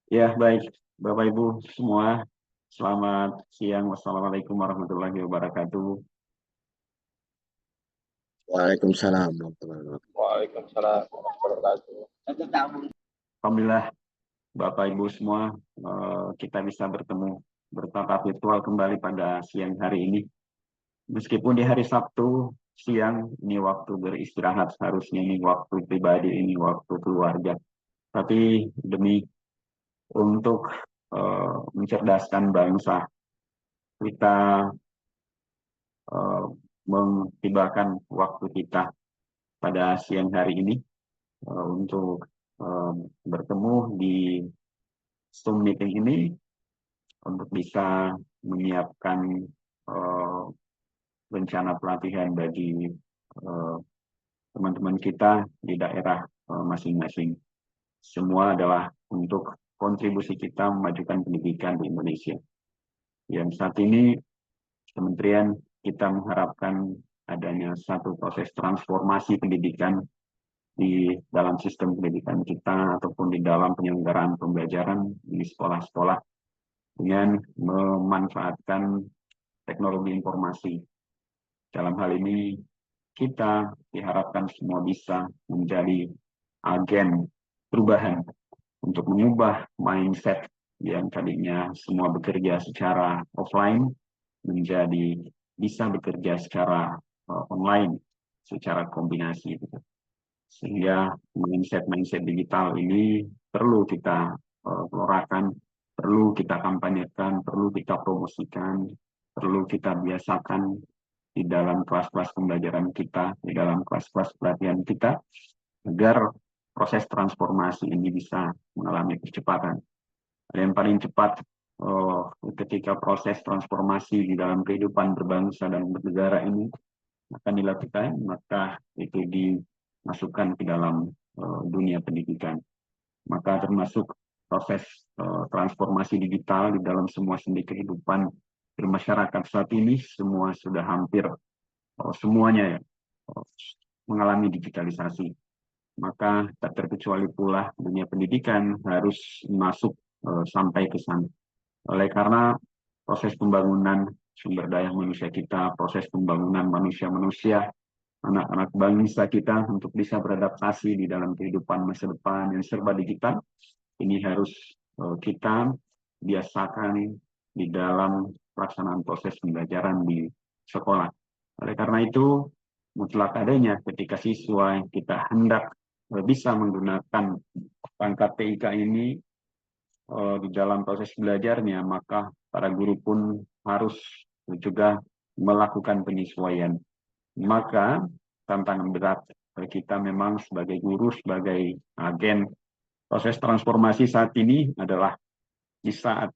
Ya, baik. Bapak Ibu semua, selamat siang. Wassalamualaikum warahmatullahi wabarakatuh. Waalaikumsalam warahmatullahi wabarakatuh. Waalaikumsalam warahmatullahi wabarakatuh. Alhamdulillah, Bapak Ibu semua, kita bisa bertemu bertatap virtual kembali pada siang hari ini. Meskipun di hari Sabtu siang, ini waktu beristirahat, harusnya ini waktu pribadi, ini waktu keluarga. Tapi demi untuk mencerdaskan bangsa, kita eh, mengtibakan waktu kita pada siang hari ini untuk eh, bertemu di Zoom meeting ini untuk bisa menyiapkan eh, rencana pelatihan bagi eh, teman-teman kita di daerah masing-masing. Semua adalah untuk kontribusi kita memajukan pendidikan di Indonesia. Yang saat ini Kementerian kita mengharapkan adanya satu proses transformasi pendidikan di dalam sistem pendidikan kita ataupun di dalam penyelenggaraan pembelajaran di sekolah-sekolah dengan memanfaatkan teknologi informasi. Dalam hal ini kita diharapkan semua bisa menjadi agen perubahan untuk mengubah mindset yang tadinya semua bekerja secara offline menjadi bisa bekerja secara online, secara kombinasi. Sehingga mindset-mindset digital ini perlu kita gelorakan, perlu kita kampanyekan, perlu kita promosikan, perlu kita biasakan di dalam kelas-kelas pembelajaran kita, di dalam kelas-kelas pelatihan kita, agar proses transformasi ini bisa mengalami percepatan. Yang paling cepat ketika proses transformasi di dalam kehidupan berbangsa dan bernegara ini akan dilakukan, maka itu dimasukkan ke dalam dunia pendidikan. Maka termasuk proses transformasi digital di dalam semua sendi kehidupan bermasyarakat saat ini, semua sudah hampir semuanya ya, mengalami digitalisasi. Maka tak terkecuali pula dunia pendidikan harus masuk sampai ke sana. Oleh karena proses pembangunan sumber daya manusia kita, proses pembangunan manusia-manusia, anak-anak bangsa kita untuk bisa beradaptasi di dalam kehidupan masa depan yang serba digital, ini harus kita biasakan di dalam pelaksanaan proses pembelajaran di sekolah. Oleh karena itu, mutlak adanya ketika siswa kita hendak bisa menggunakan pangkat TIK ini di dalam proses belajarnya, maka para guru pun harus juga melakukan penyesuaian. Maka tantangan berat kita memang sebagai guru, sebagai agen proses transformasi saat ini adalah di saat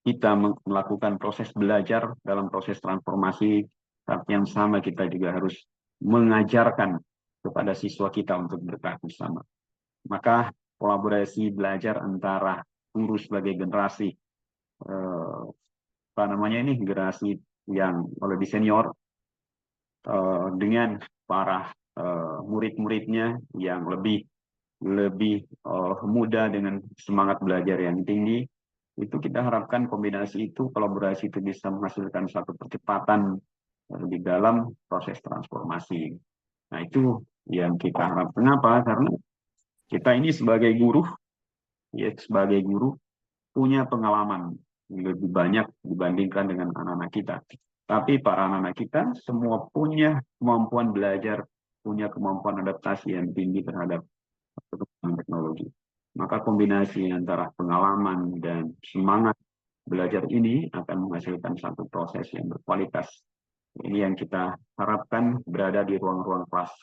kita melakukan proses belajar dalam proses transformasi, saat yang sama kita juga harus mengajarkan kepada siswa kita untuk bergerak bersama. Maka kolaborasi belajar antara guru sebagai generasi apa namanya ini generasi yang lebih senior dengan para murid-muridnya yang lebih lebih muda dengan semangat belajar yang tinggi, itu kita harapkan kombinasi itu, kolaborasi itu bisa menghasilkan satu percepatan di dalam proses transformasi. Nah, itu yang kita harapkan. Kenapa? Karena kita ini sebagai guru, ya sebagai guru punya pengalaman lebih banyak dibandingkan dengan anak-anak kita. Tapi para anak-anak kita semua punya kemampuan belajar, punya kemampuan adaptasi yang tinggi terhadap perkembangan teknologi. Maka kombinasi antara pengalaman dan semangat belajar ini akan menghasilkan satu proses yang berkualitas. Ini yang kita harapkan berada di ruang-ruang kelas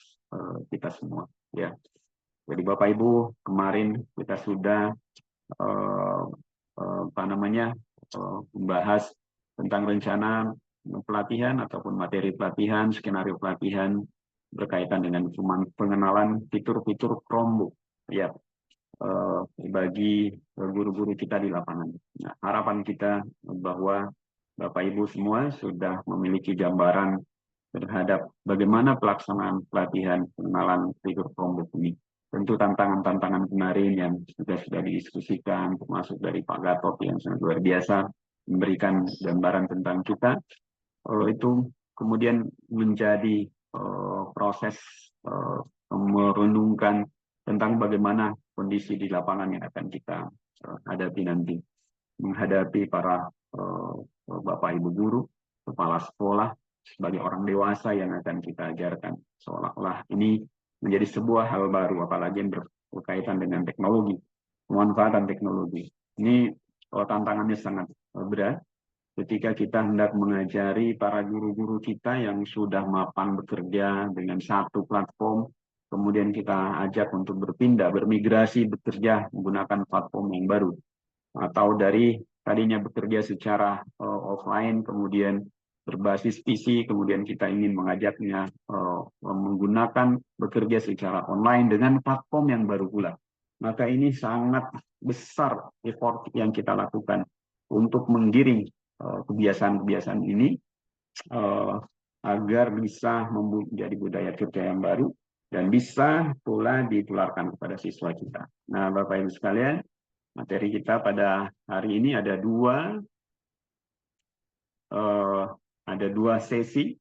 kita semua. Ya, jadi Bapak Ibu kemarin kita sudah uh, apa namanya membahas tentang rencana pelatihan ataupun materi pelatihan, skenario pelatihan berkaitan dengan pengenalan fitur-fitur Chromebook ya bagi guru-guru kita di lapangan. Nah, harapan kita bahwa Bapak Ibu semua sudah memiliki gambaran terhadap bagaimana pelaksanaan pelatihan pengenalan fitur Chromebook ini. tentu tantangan-tantangan kemarin yang sudah didiskusikan, termasuk dari Pak Gatot yang sangat luar biasa memberikan gambaran tentang kita, itu kemudian menjadi proses merenungkan tentang bagaimana kondisi di lapangan yang akan kita hadapi nanti, menghadapi para Bapak Ibu guru, kepala sekolah, sebagai orang dewasa yang akan kita ajarkan. Seolah-olah ini menjadi sebuah hal baru, apalagi yang berkaitan dengan teknologi, pemanfaatan teknologi. Ini tantangannya sangat berat ketika kita hendak mengajari para guru-guru kita yang sudah mapan bekerja dengan satu platform, kemudian kita ajak untuk berpindah, bermigrasi bekerja menggunakan platform yang baru. Atau dari tadinya bekerja secara offline, kemudian berbasis PC, kemudian kita ingin mengajaknya menggunakan bekerja secara online dengan platform yang baru pula. Maka ini sangat besar effort yang kita lakukan untuk menggiring kebiasaan-kebiasaan ini agar bisa menjadi budaya kerja yang baru dan bisa pula ditularkan kepada siswa kita. Nah, Bapak Ibu sekalian, materi kita pada hari ini ada dua sesi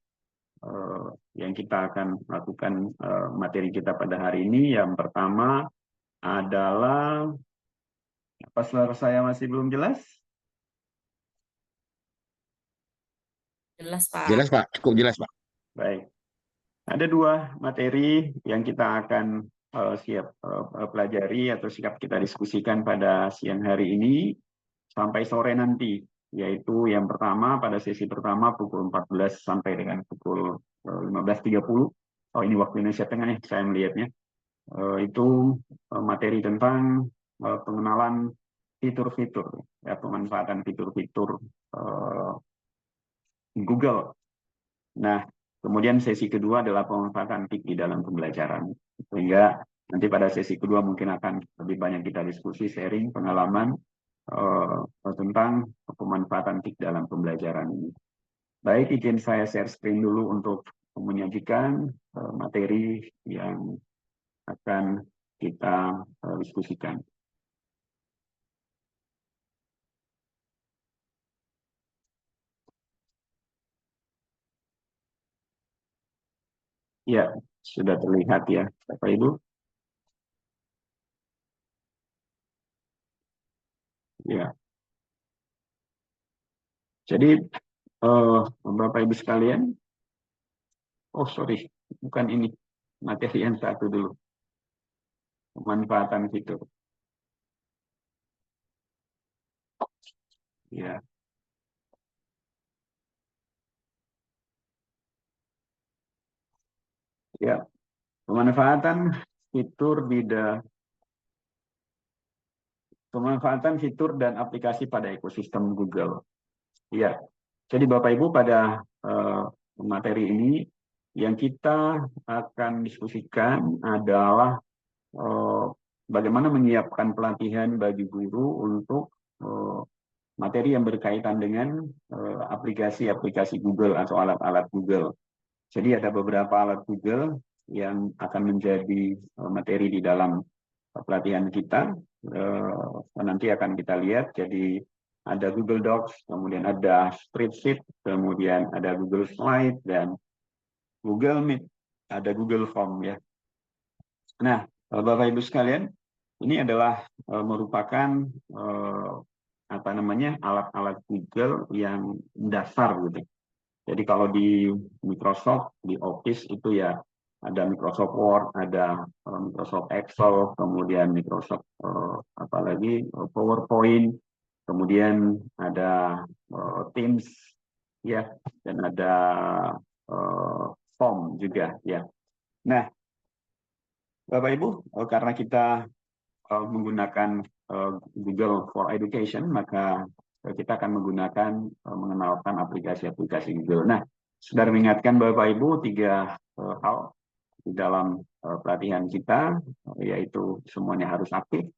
yang kita akan lakukan materi kita pada hari ini. Yang pertama adalah, apa suara saya masih belum jelas? Jelas, Pak. Jelas, Pak. Cukup jelas, Pak. Baik. Ada dua materi yang kita akan pelajari atau siap kita diskusikan pada siang hari ini sampai sore nanti, yaitu yang pertama pada sesi pertama pukul 14 sampai dengan pukul 15.30. Oh, ini waktu Indonesia Tengah ya, saya melihatnya. Itu materi tentang pengenalan fitur-fitur, ya, pemanfaatan fitur-fitur Google. Nah, kemudian sesi kedua adalah pemanfaatan TIK di dalam pembelajaran. Sehingga nanti pada sesi kedua mungkin akan lebih banyak kita diskusi, sharing pengalaman tentang pemanfaatan TIK dalam pembelajaran ini. Baik, izin saya share screen dulu untuk menyajikan materi yang akan kita diskusikan. Ya, sudah terlihat ya, Bapak Ibu. Ya. Jadi, Bapak Ibu sekalian, oh sorry, bukan ini, materi yang satu dulu. Pemanfaatan fitur. Ya. Ya, pemanfaatan fitur dan aplikasi pada ekosistem Google. Ya, jadi Bapak Ibu pada materi ini yang kita akan diskusikan adalah bagaimana menyiapkan pelatihan bagi guru untuk materi yang berkaitan dengan aplikasi-aplikasi Google atau alat-alat Google. Jadi ada beberapa alat Google yang akan menjadi materi di dalam pelatihan kita. Nanti akan kita lihat. Jadi ada Google Docs, kemudian ada Spreadsheet, kemudian ada Google Slide, dan Google Meet, ada Google Form ya. Nah, Bapak Ibu sekalian, ini adalah merupakan alat-alat Google yang dasar gitu. Jadi kalau di Microsoft, di Office itu ya ada Microsoft Word, ada Microsoft Excel, kemudian Microsoft PowerPoint, kemudian ada Teams ya, dan ada Form juga ya. Nah, Bapak Ibu, karena kita menggunakan Google for Education, maka kita akan menggunakan mengenalkan aplikasi-aplikasi Google. Nah, sudah mengingatkan Bapak Ibu 3 hal di dalam pelatihan kita, yaitu semuanya harus aktif,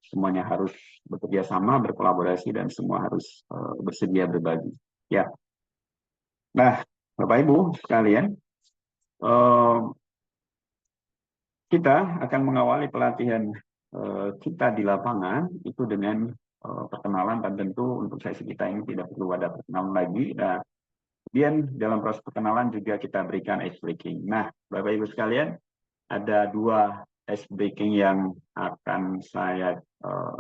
semuanya harus bekerja sama, berkolaborasi, dan semua harus bersedia berbagi. Ya. Nah, Bapak Ibu sekalian, kita akan mengawali pelatihan kita di lapangan itu dengan perkenalan, dan tentu untuk sesi kita ini tidak perlu ada perkenalan lagi. Nah, kemudian dalam proses perkenalan juga kita berikan ice breaking. Nah, Bapak Ibu sekalian, ada 2 ice breaking yang akan saya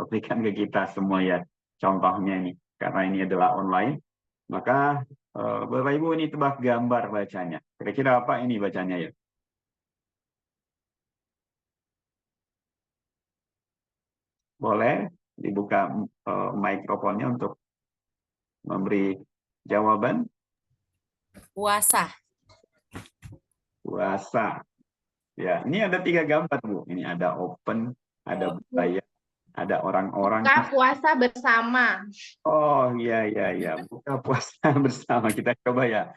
berikan ke kita semua ya. Contohnya ini, karena ini adalah online, maka Bapak Ibu ini tebak gambar bacanya. Kira-kira apa ini bacanya ya? Boleh dibuka mikrofonnya untuk memberi jawaban. Puasa. Puasa. Ya, ini ada 3 gambar, Bu. Ini ada open, ada budaya, ada orang-orang. Buka puasa bersama. Oh, iya, iya, iya. Buka puasa bersama. Kita coba ya.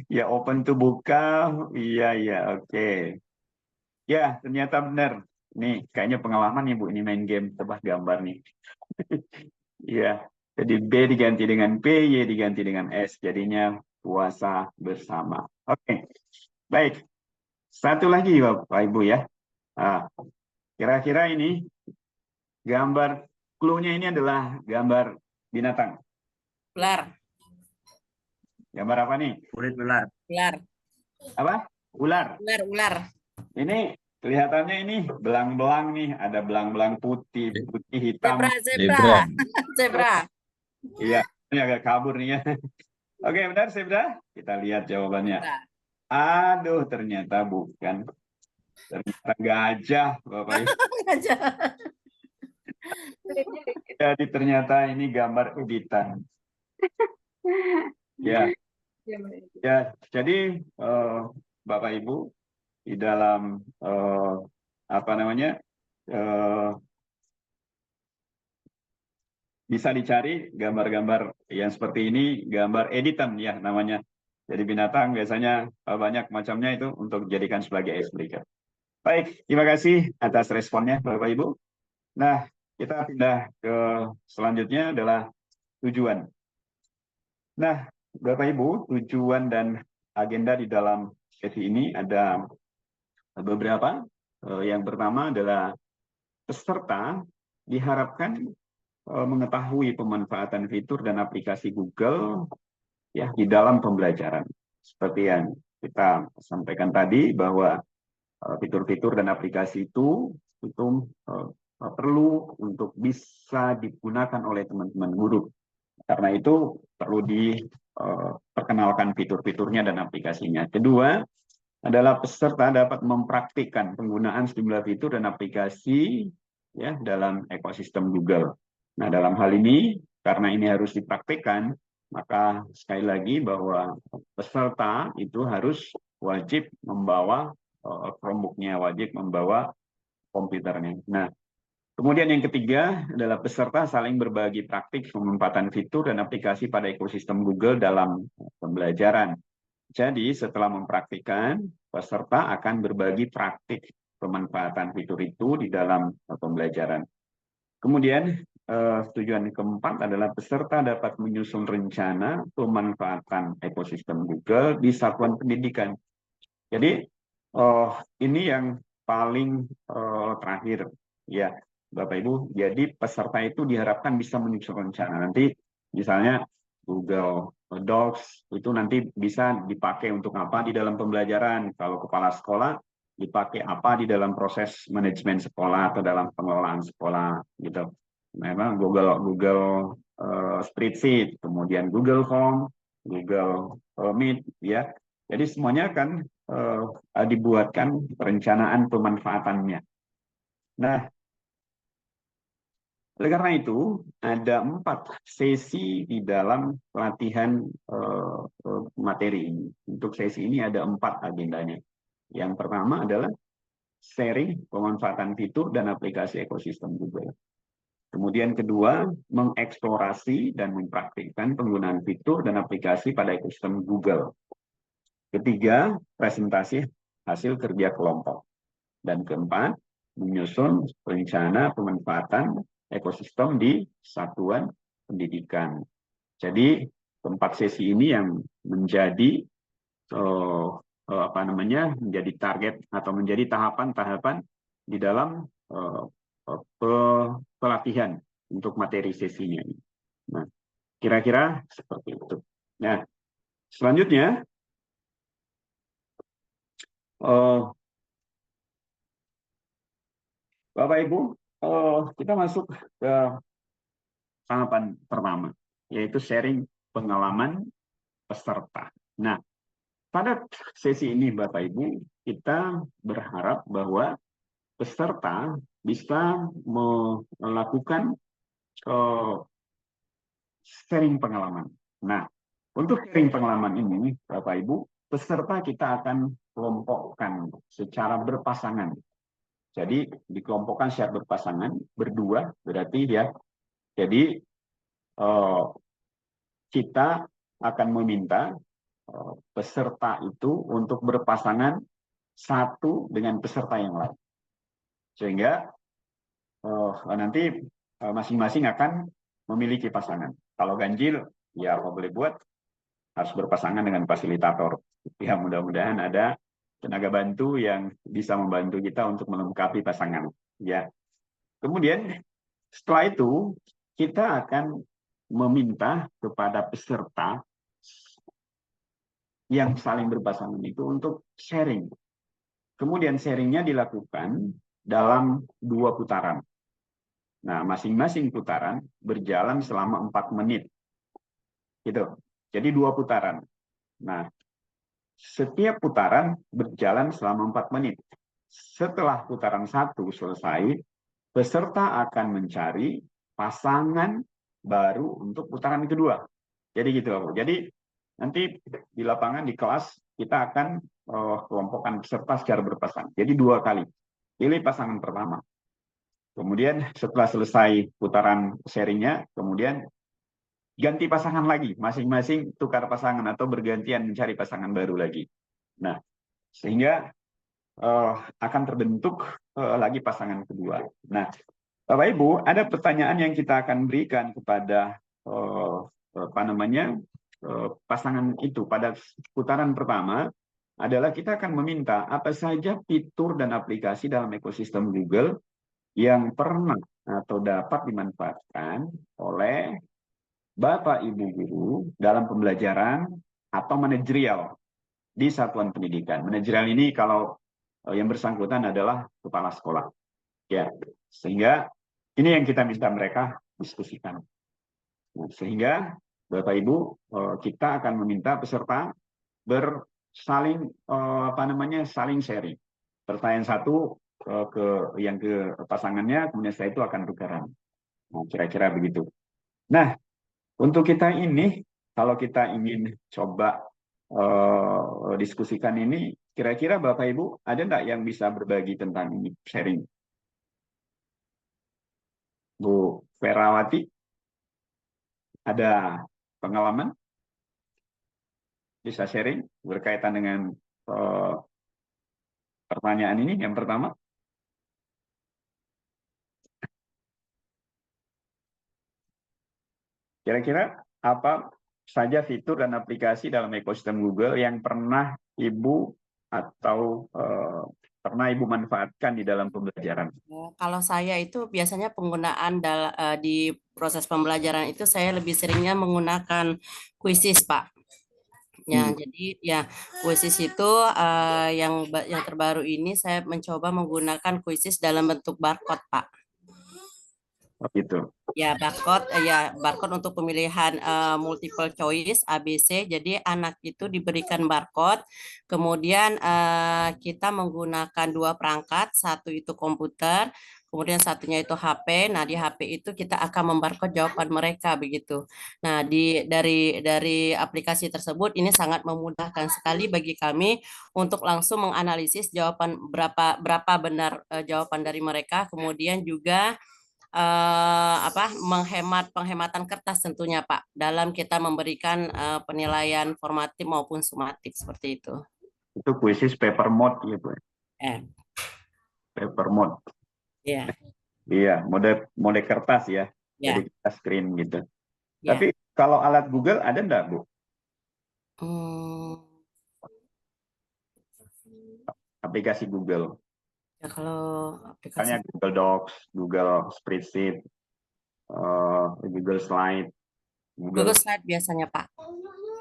Ya, open tuh buka. Iya, iya, oke. Ya, ternyata benar. Nih, kayaknya pengalaman nih, Bu. Ini main game tebak gambar nih. Iya, jadi B diganti dengan P, Y diganti dengan S. Jadinya puasa bersama. Oke, baik. Satu lagi, Bapak Ibu ya. Nah, kira-kira ini gambar, clue-nya ini adalah gambar binatang. Ular. Gambar apa nih? Kulit ular. Ular. Apa? Ular. Ular. Ular. Ini kelihatannya ini belang-belang nih. Ada belang-belang putih, putih, hitam. Zebra. Zebra. Zebra. Iya, ini agak kabur nih ya. Oke, benar Zebra? Kita lihat jawabannya. Zebra. Aduh, ternyata bukan. Ternyata gajah, Bapak Ibu. Jadi ternyata ini gambar editan. Ya, ya. Jadi Bapak Ibu di dalam apa namanya bisa dicari gambar-gambar yang seperti ini, gambar editan ya namanya. Jadi binatang biasanya banyak macamnya itu untuk dijadikan sebagai icebreaker. Baik, terima kasih atas responnya Bapak Ibu. Nah, kita pindah ke selanjutnya adalah tujuan. Nah, Bapak Ibu, tujuan dan agenda di dalam sesi ini ada beberapa. Yang pertama adalah peserta diharapkan mengetahui pemanfaatan fitur dan aplikasi Google ya di dalam pembelajaran. Seperti yang kita sampaikan tadi bahwa fitur-fitur dan aplikasi itu perlu untuk bisa digunakan oleh teman-teman guru. Karena itu perlu diperkenalkan fitur-fiturnya dan aplikasinya. Kedua adalah peserta dapat mempraktikkan penggunaan sejumlah fitur dan aplikasi ya dalam ekosistem Google. Nah, dalam hal ini karena ini harus dipraktikkan, maka sekali lagi bahwa peserta itu harus wajib membawa Chromebook-nya, wajib membawa komputernya. Nah, kemudian yang ketiga adalah peserta saling berbagi praktik pemanfaatan fitur dan aplikasi pada ekosistem Google dalam pembelajaran. Jadi setelah mempraktikkan, peserta akan berbagi praktik pemanfaatan fitur itu di dalam pembelajaran. Kemudian tujuan keempat adalah peserta dapat menyusun rencana pemanfaatan ekosistem Google di satuan pendidikan. Jadi ini yang paling terakhir ya Bapak Ibu. Jadi peserta itu diharapkan bisa menyusun rencana. Nanti misalnya Google Docs itu nanti bisa dipakai untuk apa di dalam pembelajaran. Kalau kepala sekolah dipakai apa di dalam proses manajemen sekolah atau dalam pengelolaan sekolah gitu. Memang Google Spreadsheet, kemudian Google Form, Google Meet ya. Jadi semuanya akan dibuatkan perencanaan pemanfaatannya. Nah, oleh karena itu, ada 4 sesi di dalam pelatihan materi ini. Untuk sesi ini ada 4 agendanya. Yang pertama adalah sharing pemanfaatan fitur dan aplikasi ekosistem Google. Kemudian kedua, mengeksplorasi dan mempraktikkan penggunaan fitur dan aplikasi pada ekosistem Google. Ketiga, presentasi hasil kerja kelompok. Dan keempat, menyusun rencana pemanfaatan ekosistem di satuan pendidikan. Jadi 4 sesi ini yang menjadi menjadi target atau menjadi tahapan-tahapan di dalam pelatihan untuk materi sesinya. Nah, kira-kira seperti itu. Nah, selanjutnya Bapak Ibu, kita masuk ke tahapan pertama, yaitu sharing pengalaman peserta. Nah, pada sesi ini Bapak Ibu, kita berharap bahwa peserta bisa melakukan sharing pengalaman. Nah, untuk sharing pengalaman ini, Bapak Ibu, peserta kita akan kelompokkan secara berpasangan. Jadi dikelompokkan secara berpasangan, berdua berarti ya. Jadi kita akan meminta peserta itu untuk berpasangan satu dengan peserta yang lain. Sehingga nanti masing-masing akan memiliki pasangan. Kalau ganjil, ya apa boleh buat, harus berpasangan dengan fasilitator. Ya mudah-mudahan ada tenaga bantu yang bisa membantu kita untuk melengkapi pasangan. Ya. Kemudian setelah itu kita akan meminta kepada peserta yang saling berpasangan itu untuk sharing. Kemudian sharingnya dilakukan dalam 2 putaran. Nah, masing-masing putaran berjalan selama 4 menit. Gitu. Jadi 2 putaran. Nah, setiap putaran berjalan selama 4 menit. Setelah putaran 1 selesai, peserta akan mencari pasangan baru untuk putaran kedua. Jadi gitu. Jadi nanti di lapangan, di kelas, kita akan kelompokkan peserta secara berpasangan. Jadi 2 kali. Pilih pasangan pertama. Kemudian setelah selesai putaran sharingnya, kemudian ganti pasangan lagi. Masing-masing tukar pasangan atau bergantian mencari pasangan baru lagi. Nah, sehingga akan terbentuk lagi pasangan kedua. Nah, Bapak Ibu, ada pertanyaan yang kita akan berikan kepada pasangan itu pada putaran pertama adalah kita akan meminta apa saja fitur dan aplikasi dalam ekosistem Google yang pernah atau dapat dimanfaatkan oleh Bapak Ibu guru dalam pembelajaran atau manajerial di satuan pendidikan. Manajerial ini kalau yang bersangkutan adalah kepala sekolah. Ya, sehingga ini yang kita minta mereka diskusikan. Nah, sehingga Bapak Ibu, kita akan meminta peserta saling sharing. Pertanyaan satu ke pasangannya, kemudian setelah itu akan tukaran. Nah, kira-kira begitu. Nah, untuk kita ini, kalau kita ingin coba diskusikan ini, kira-kira Bapak Ibu ada nggak yang bisa berbagi tentang ini, sharing? Bu Ferawati, ada pengalaman? Bisa sharing berkaitan dengan pertanyaan ini yang pertama? Kira-kira apa saja fitur dan aplikasi dalam ekosistem Google yang pernah Ibu atau pernah Ibu manfaatkan di dalam pembelajaran? Kalau saya itu biasanya penggunaan di proses pembelajaran itu saya lebih seringnya menggunakan Quizzes, Pak. Ya, jadi ya Quizzes itu yang terbaru ini saya mencoba menggunakan Quizzes dalam bentuk barcode, Pak. Oh, gitu. Ya, barcode untuk pemilihan multiple choice ABC. Jadi anak itu diberikan barcode, kemudian kita menggunakan 2 perangkat, satu itu komputer, kemudian satunya itu HP. Nah, di HP itu kita akan membarcode jawaban mereka begitu. Nah, dari aplikasi tersebut ini sangat memudahkan sekali bagi kami untuk langsung menganalisis jawaban berapa benar jawaban dari mereka, kemudian juga penghematan kertas tentunya Pak dalam kita memberikan penilaian formatif maupun sumatif seperti itu. Itu Quizzes paper mode gitu. Paper mode. Iya. Iya, mode kertas ya. Jadi kita screen gitu. Ya. Tapi kalau alat Google ada enggak, Bu? aplikasi Google. Ya, kalau Misalnya aplikasi Google Docs, Google Spreadsheet, Google Slide, Google Google Slide biasanya, Pak.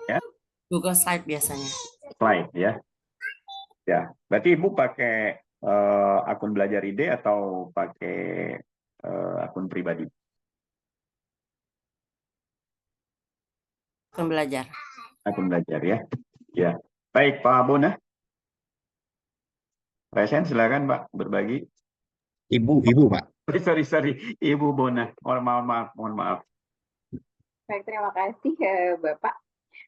ya, Google Slide biasanya. Slide ya. Ya, berarti Ibu pakai akun Belajar Ide atau pakai akun pribadi? Akun belajar. Akun Belajar ya. Ya. Baik, Pak Bona. Resen, silakan Pak berbagi. Ibu, Pak. Sorry, Ibu Bona. Mohon maaf. Baik, terima kasih Bapak.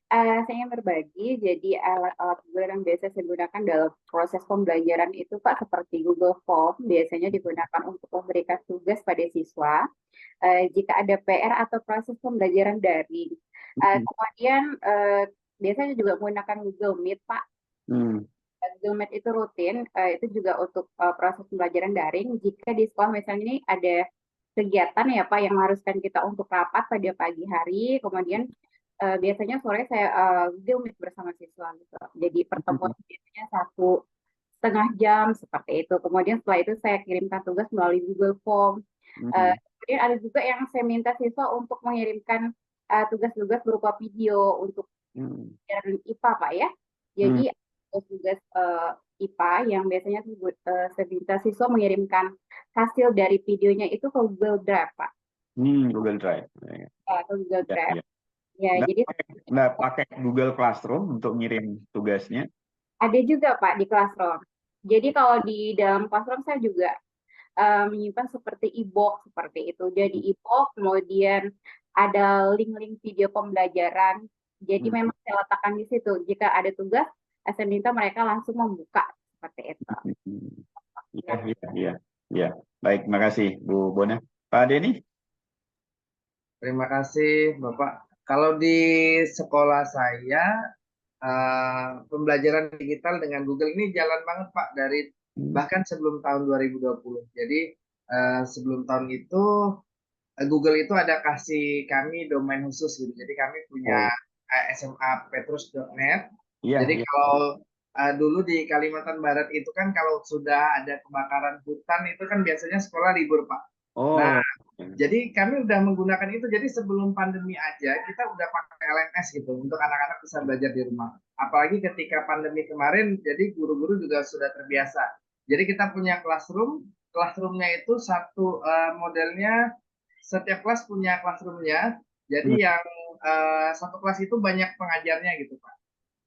Saya ingin berbagi, jadi alat-alat Google yang biasa saya gunakan dalam proses pembelajaran itu Pak, seperti Google Form, biasanya digunakan untuk memberikan tugas pada siswa, jika ada PR atau proses pembelajaran daring. Kemudian biasanya juga menggunakan Google Meet, Pak. Google Meet itu rutin, itu juga untuk proses pembelajaran daring. Jika di sekolah misalnya ini ada kegiatan ya Pak yang mengharuskan kita untuk rapat pada pagi hari, kemudian biasanya sore saya Google Meet bersama siswa gitu. Jadi pertemuan biasanya 1,5 jam seperti itu. Kemudian setelah itu saya kirimkan tugas melalui Google Form. Kemudian ada juga yang saya minta siswa untuk mengirimkan tugas-tugas berupa video untuk pelajaran IPA Pak ya. Jadi tugas IPA yang biasanya saya minta siswa mengirimkan hasil dari videonya itu ke Google Drive Pak. Google Drive. Ke Google Drive. Ya, Nggak jadi pakai Google Classroom untuk ngirim tugasnya? ada juga Pak di Classroom. Jadi kalau di dalam Classroom saya juga menyimpan seperti e-book seperti itu. Jadi e-book, kemudian ada link-link video pembelajaran. Jadi memang saya letakkan di situ. Jika ada tugas, saya minta mereka langsung membuka seperti itu. Iya. Baik, terima kasih Bu Bona. Pak Denny? Terima kasih Bapak. Kalau di sekolah saya, pembelajaran digital dengan Google ini jalan banget Pak, dari bahkan sebelum tahun 2020. Jadi sebelum tahun itu Google itu ada kasih kami domain khusus gitu. Jadi kami punya smapetrus.net. Jadi kalau dulu di Kalimantan Barat itu kan kalau sudah ada kebakaran hutan itu kan biasanya sekolah libur Pak. Nah, jadi kami udah menggunakan itu. Jadi sebelum pandemi aja kita udah pakai LMS gitu untuk anak-anak bisa belajar di rumah. Apalagi ketika pandemi kemarin, jadi guru-guru juga sudah terbiasa. Jadi kita punya classroomnya itu satu modelnya, setiap kelas punya classroomnya. Jadi yang satu kelas itu banyak pengajarnya gitu Pak.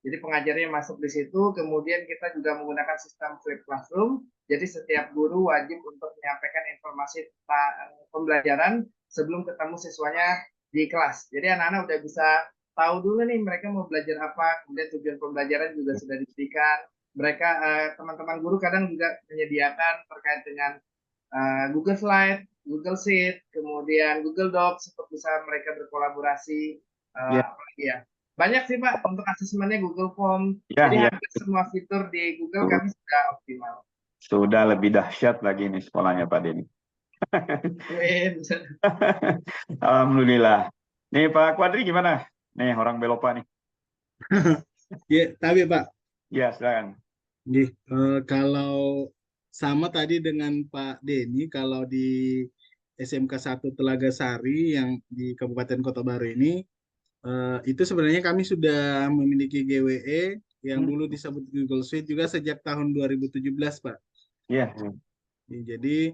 Jadi pengajarnya masuk di situ, kemudian kita juga menggunakan sistem flip classroom. Jadi setiap guru wajib untuk menyampaikan informasi tentang pembelajaran sebelum ketemu siswanya di kelas. Jadi anak-anak udah bisa tahu dulu nih mereka mau belajar apa, kemudian tujuan pembelajaran juga sudah diberikan. Mereka teman-teman guru kadang juga menyediakan terkait dengan Google Slide, Google Sheet, kemudian Google Docs untuk bisa mereka berkolaborasi. Apalagi ya. Banyak sih Pak untuk asesmennya Google Form. Jadi hampir semua fitur di Google kami sudah optimal. Sudah lebih dahsyat lagi nih sekolahnya Pak Denny. Alhamdulillah. Nih Pak Kuadri gimana? Nih orang Belopa nih. Ya, tapi Pak. Ya, silakan. Kalau sama tadi dengan Pak Denny, kalau di SMK 1 Telaga Sari yang di Kabupaten Kota Baru ini, itu sebenarnya kami sudah memiliki GWE yang dulu disebut Google Suite juga sejak tahun 2017, Pak. Iya. Jadi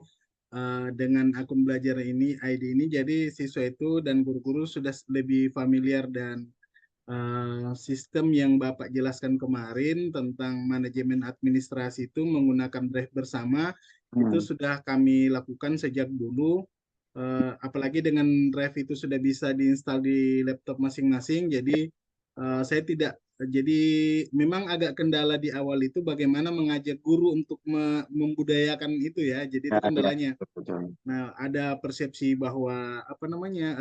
dengan akun belajar ini, ID ini, jadi siswa itu dan guru-guru sudah lebih familiar dan sistem yang Bapak jelaskan kemarin tentang manajemen administrasi itu menggunakan Drive bersama itu sudah kami lakukan sejak dulu. Apalagi dengan Drive itu sudah bisa diinstal di laptop masing-masing, jadi saya tidak, jadi memang agak kendala di awal itu bagaimana mengajak guru untuk membudayakan itu ya, jadi itu kendalanya. Nah, ada persepsi bahwa apa namanya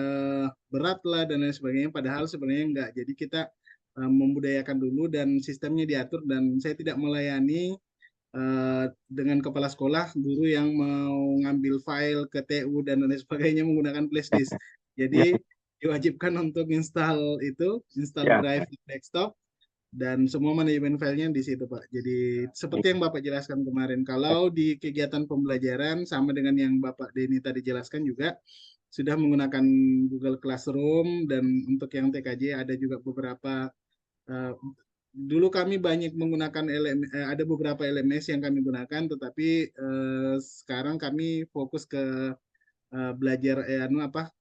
berat lah dan lain sebagainya, padahal sebenarnya enggak. Jadi kita membudayakan dulu dan sistemnya diatur, dan saya tidak melayani dengan kepala sekolah guru yang mau ngambil file ke TU dan lain sebagainya menggunakan flash disk. Jadi diwajibkan untuk install Drive di desktop, dan semua manajemen filenya di situ Pak. Jadi seperti yang Bapak jelaskan kemarin, kalau di kegiatan pembelajaran sama dengan yang Bapak Denny tadi jelaskan juga sudah menggunakan Google Classroom, dan untuk yang TKJ ada juga beberapa eh, dulu kami banyak menggunakan ada beberapa LMS yang kami gunakan, tetapi sekarang kami fokus ke belajar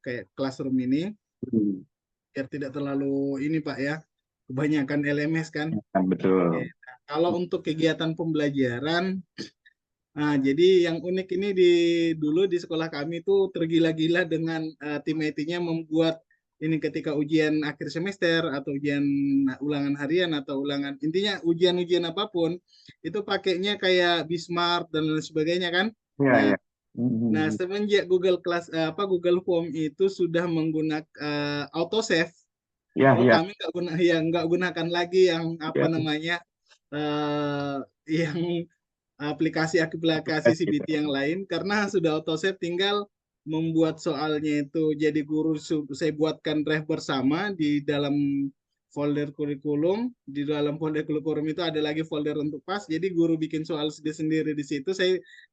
kayak Classroom ini Hmm, biar tidak terlalu ini Pak ya, kebanyakan LMS kan. betul. Oke. Nah, kalau untuk kegiatan pembelajaran, nah jadi yang unik ini dulu di sekolah kami itu tergila-gila dengan tim IT-nya membuat ini ketika ujian akhir semester atau ujian ulangan harian atau ulangan, intinya ujian-ujian apapun itu pakainya kayak Bismart dan lain sebagainya kan. Iya, Nah, iya. nah semenjak Google Form itu sudah menggunakan autosave. Iya, Oh, iya. kami nggak gunakan lagi yang apa Iya. namanya yang aplikasi Gitu. CBT yang lain, karena sudah autosave, tinggal membuat soalnya itu. Jadi guru saya buatkan drive bersama di dalam folder kurikulum. Di dalam folder kurikulum itu ada lagi folder untuk pas. Jadi guru bikin soal sendiri di situ.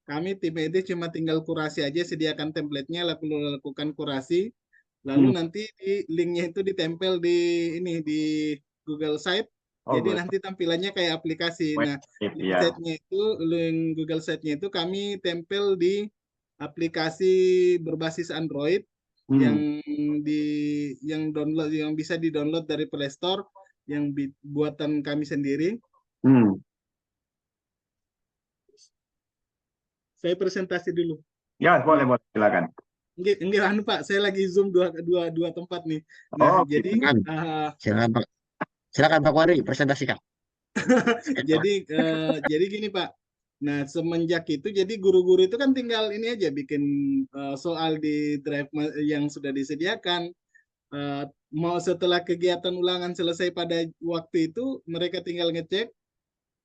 Kami tim ED cuma tinggal kurasi aja, sediakan template-nya, lalu lakukan kurasi. Lalu Hmm. nanti di linknya itu ditempel di Google Site. Oh, Jadi gue nanti tampilannya kayak aplikasi. Nah, link ya. setnya itu, link Google Site-nya itu kami tempel di aplikasi berbasis Android yang di yang bisa di-download dari Play Store, yang buatan kami sendiri. Saya presentasi dulu. Ya, boleh, silakan. Enggak, Pak, saya lagi Zoom dua tempat nih. Nah, jadi silakan Pak Wari presentasikan. jadi gini Pak. Nah, semenjak itu jadi guru-guru itu kan tinggal ini aja bikin soal di drive yang sudah disediakan. Mau setelah kegiatan ulangan selesai pada waktu itu, mereka tinggal ngecek,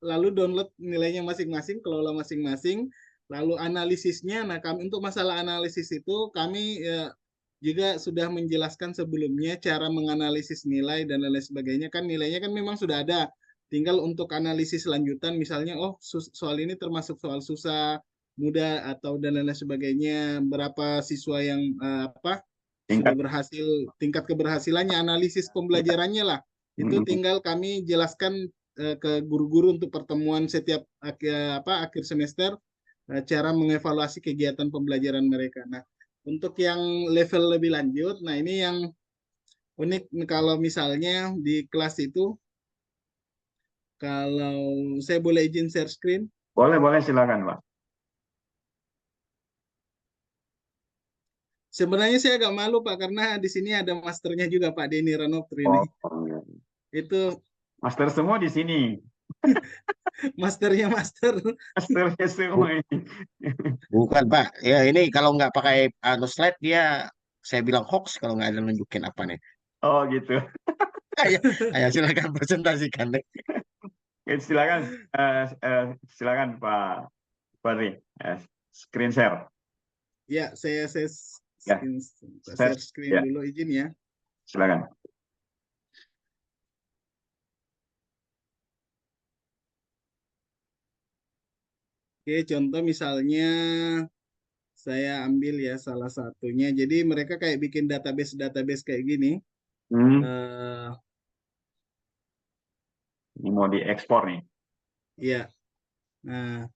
lalu download nilainya masing-masing, kelola masing-masing, lalu analisisnya. Nah, kami untuk masalah analisis itu kami juga sudah menjelaskan sebelumnya cara menganalisis nilai dan lain sebagainya. Kan nilainya kan memang sudah ada. Tinggal untuk analisis lanjutan, misalnya soal ini termasuk soal susah, mudah, atau dan lain sebagainya. Berapa siswa yang sudah berhasil, tingkat keberhasilannya, analisis pembelajarannya lah. Itu tinggal kami jelaskan ke guru-guru untuk pertemuan setiap akhir semester, cara mengevaluasi kegiatan pembelajaran mereka. Nah, untuk yang level lebih lanjut, nah ini yang unik kalau misalnya di kelas itu, kalau saya boleh izin share screen? Boleh, silakan Pak. Sebenarnya saya agak malu Pak, karena di sini ada masternya juga Pak Denny Ranoptri ini. Iya. Itu master semua di sini. Masternya semua ini. Bukan Pak, ya ini kalau nggak pakai slide dia, saya bilang hoax kalau nggak ada nunjukin apa nih. Oh gitu. Ayo silakan presentasikan. Silakan Pak Fadri, screen share. Ya, saya share screen dulu, izin ya. Silakan. Oke, contoh misalnya saya ambil ya salah satunya. Jadi mereka kayak bikin database kayak gini. Ini mau diekspor nih. Iya. Nah,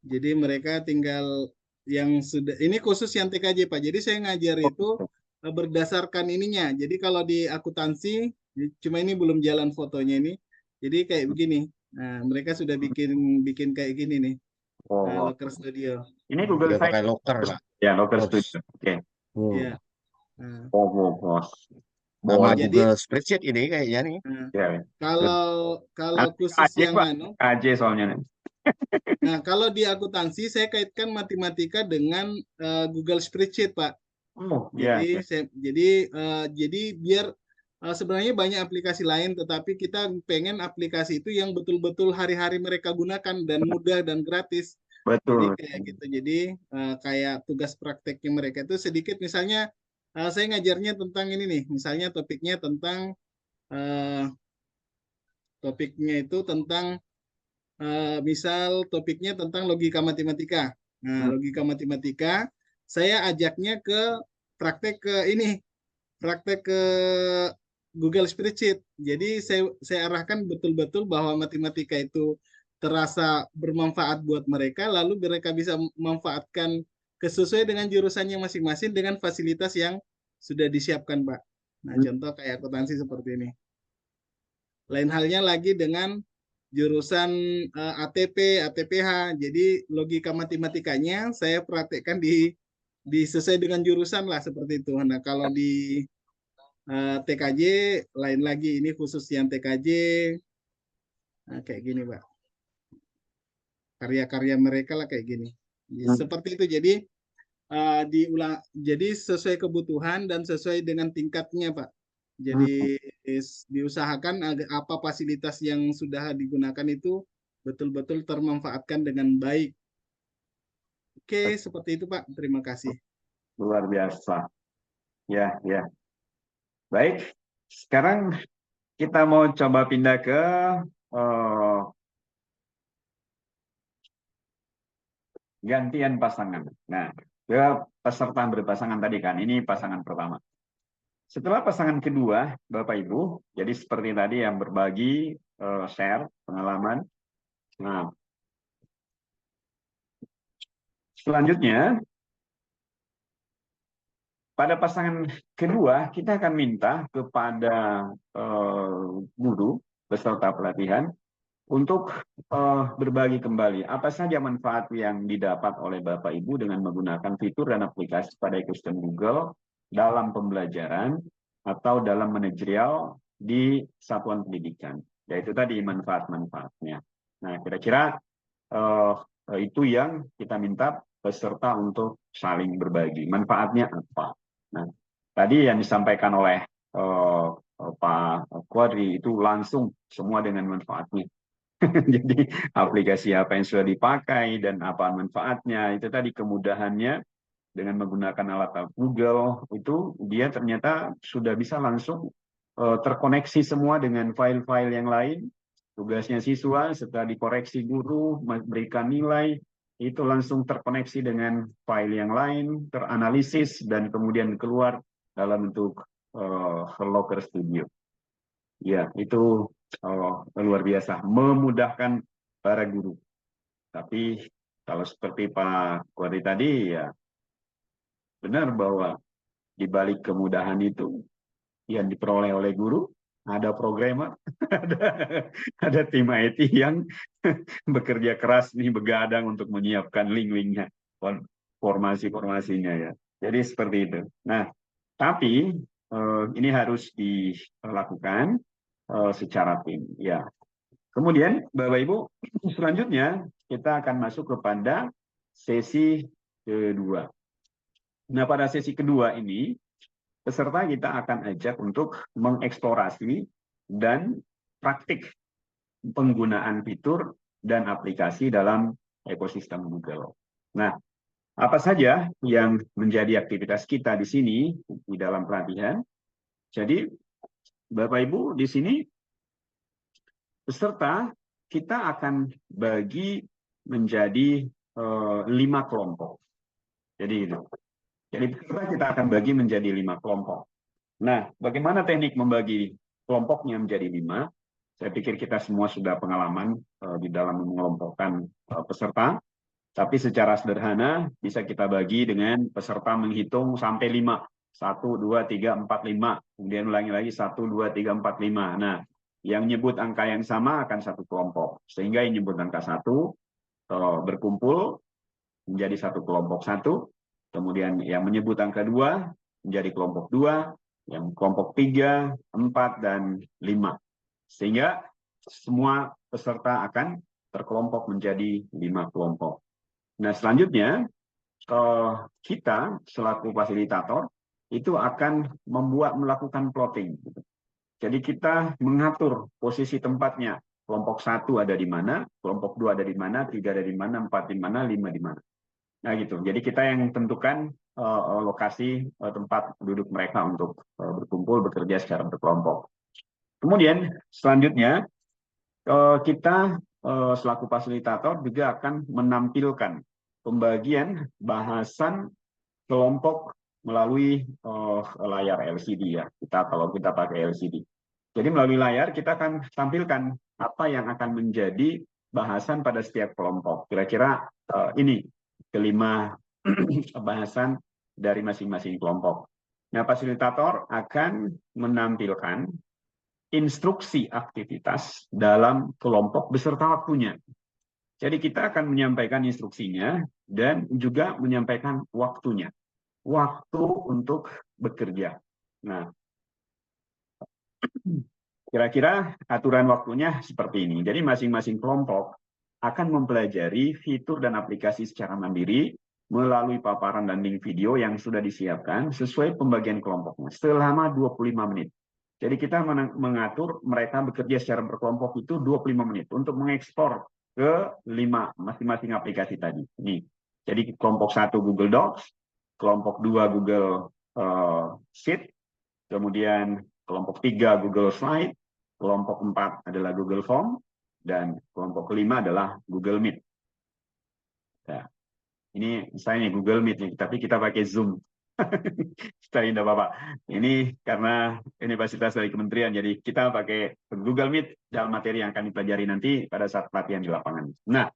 jadi mereka tinggal yang sudah, ini khusus yang TKJ Pak. Jadi saya ngajar itu berdasarkan ininya. Jadi kalau di akuntansi, cuma ini belum jalan fotonya ini. Jadi kayak begini. Nah, mereka sudah bikin kayak gini nih. Locker Studio. Ini Google Site. Pakai Locker Pak. Ya, Locker Studio. Oke. Ya. Nama Google Spreadsheet ini kayaknya nih. Kalau khusus yang KJ soalnya. Nah, kalau di akuntansi saya kaitkan matematika dengan Google Spreadsheet, Pak. Jadi biar sebenarnya banyak aplikasi lain, tetapi kita pengen aplikasi itu yang betul-betul hari-hari mereka gunakan dan mudah dan gratis. Betul. Jadi kayak gitu. Jadi kayak tugas prakteknya mereka itu sedikit. Misalnya saya ngajarnya tentang ini nih. Misalnya topiknya tentang Topiknya itu tentang misal topiknya tentang logika matematika. Nah, logika matematika saya ajaknya ke praktek ke ini, praktek ke Google Spreadsheet. Jadi saya arahkan betul-betul bahwa matematika itu terasa bermanfaat buat mereka, lalu mereka bisa memanfaatkan sesuai dengan jurusannya masing-masing dengan fasilitas yang sudah disiapkan, Pak. Nah, contoh kayak akuntansi seperti ini. Lain halnya lagi dengan jurusan ATP, ATPH. Jadi logika matematikanya saya praktekkan sesuai dengan jurusan lah seperti itu. Nah, kalau di TKJ lain lagi, ini khusus yang TKJ. Nah, kayak gini, Pak. Karya-karya mereka lah kayak gini. Seperti itu. Jadi jadi sesuai kebutuhan dan sesuai dengan tingkatnya, Pak. Jadi diusahakan apa fasilitas yang sudah digunakan itu betul-betul termanfaatkan dengan baik. Oke, seperti itu, Pak. Terima kasih. Luar biasa. Ya, ya. Baik, sekarang kita mau coba pindah ke gantian pasangan. Nah, ke peserta berpasangan tadi kan, ini pasangan pertama. Setelah pasangan kedua, Bapak Ibu, jadi seperti tadi yang berbagi, share, pengalaman. Nah, selanjutnya, pada pasangan kedua, kita akan minta kepada guru beserta pelatihan untuk berbagi kembali apa saja manfaat yang didapat oleh Bapak Ibu dengan menggunakan fitur dan aplikasi pada ekosistem Google dalam pembelajaran atau dalam manajerial di satuan pendidikan. Yaitu tadi manfaat-manfaatnya. Nah, kira-kira itu yang kita minta peserta untuk saling berbagi. Manfaatnya apa? Nah, tadi yang disampaikan oleh Pak Quadri itu langsung semua dengan manfaatnya. Jadi aplikasi apa yang sudah dipakai dan apa manfaatnya, itu tadi kemudahannya dengan menggunakan alat Google, itu dia ternyata sudah bisa langsung terkoneksi semua dengan file-file yang lain. Tugasnya siswa setelah dikoreksi guru, memberikan nilai, itu langsung terkoneksi dengan file yang lain, teranalisis, dan kemudian keluar dalam bentuk Locker Studio. Ya, itu luar biasa, memudahkan para guru. Tapi kalau seperti Pak Kuari tadi, ya benar bahwa di balik kemudahan itu yang diperoleh oleh guru, ada programmer, ada tim IT yang bekerja keras nih, begadang untuk menyiapkan link-linknya, formasi-formasinya ya. Jadi seperti itu. Nah, tapi ini harus dilakukan secara tim. Ya. Kemudian, Bapak Ibu, selanjutnya kita akan masuk kepada sesi kedua. Nah, pada sesi kedua ini, peserta kita akan ajak untuk mengeksplorasi dan praktik penggunaan fitur dan aplikasi dalam ekosistem Google. Nah, apa saja yang menjadi aktivitas kita di sini di dalam pelatihan? Jadi, Bapak Ibu, di sini peserta kita akan bagi menjadi 5 kelompok. Jadi itu. Jadi peserta kita akan bagi menjadi 5 kelompok. Nah, bagaimana teknik membagi kelompoknya menjadi 5? Saya pikir kita semua sudah pengalaman di dalam mengelompokkan peserta. Tapi secara sederhana bisa kita bagi dengan peserta menghitung sampai 5. 1, 2, 3, 4, 5. Kemudian ulangi lagi 1, 2, 3, 4, 5. Nah, yang nyebut angka yang sama akan satu kelompok. Sehingga yang nyebut angka 1 berkumpul menjadi satu kelompok 1. Kemudian yang menyebut angka 2 menjadi kelompok 2. Yang kelompok 3, 4, dan 5. Sehingga semua peserta akan terkelompok menjadi 5 kelompok. Nah, selanjutnya kita selaku fasilitator itu akan melakukan plotting. Jadi kita mengatur posisi tempatnya. Kelompok 1 ada di mana, kelompok 2 ada di mana, 3 ada di mana, 4 di mana, 5 di mana. Nah gitu. Jadi kita yang tentukan lokasi tempat duduk mereka untuk berkumpul, bekerja secara berkelompok. Kemudian selanjutnya kita selaku fasilitator juga akan menampilkan pembagian bahasan kelompok melalui layar LCD ya. Kalau kita pakai LCD. Jadi melalui layar kita akan tampilkan apa yang akan menjadi bahasan pada setiap kelompok. Kira-kira ini kelima bahasan dari masing-masing kelompok. Nah, fasilitator akan menampilkan instruksi aktivitas dalam kelompok beserta waktunya. Jadi kita akan menyampaikan instruksinya dan juga menyampaikan waktunya. Waktu untuk bekerja. Nah, kira-kira aturan waktunya seperti ini. Jadi masing-masing kelompok akan mempelajari fitur dan aplikasi secara mandiri melalui paparan dan link video yang sudah disiapkan sesuai pembagian kelompoknya selama 25 menit. Jadi kita mengatur mereka bekerja secara berkelompok itu 25 menit untuk mengekspor ke 5 masing-masing aplikasi tadi. Ini. Jadi kelompok 1 Google Docs, kelompok 2 Google Sheet, kemudian kelompok 3 Google Slide, kelompok 4 adalah Google Form, dan kelompok kelima adalah Google Meet. Ya. Ini saya Google Meet nih, tapi kita pakai Zoom. Tidak apa-apa. Ini karena ini fasilitas dari kementerian, jadi kita pakai Google Meet dalam materi yang akan dipelajari nanti pada saat pelatihan di lapangan. Nah,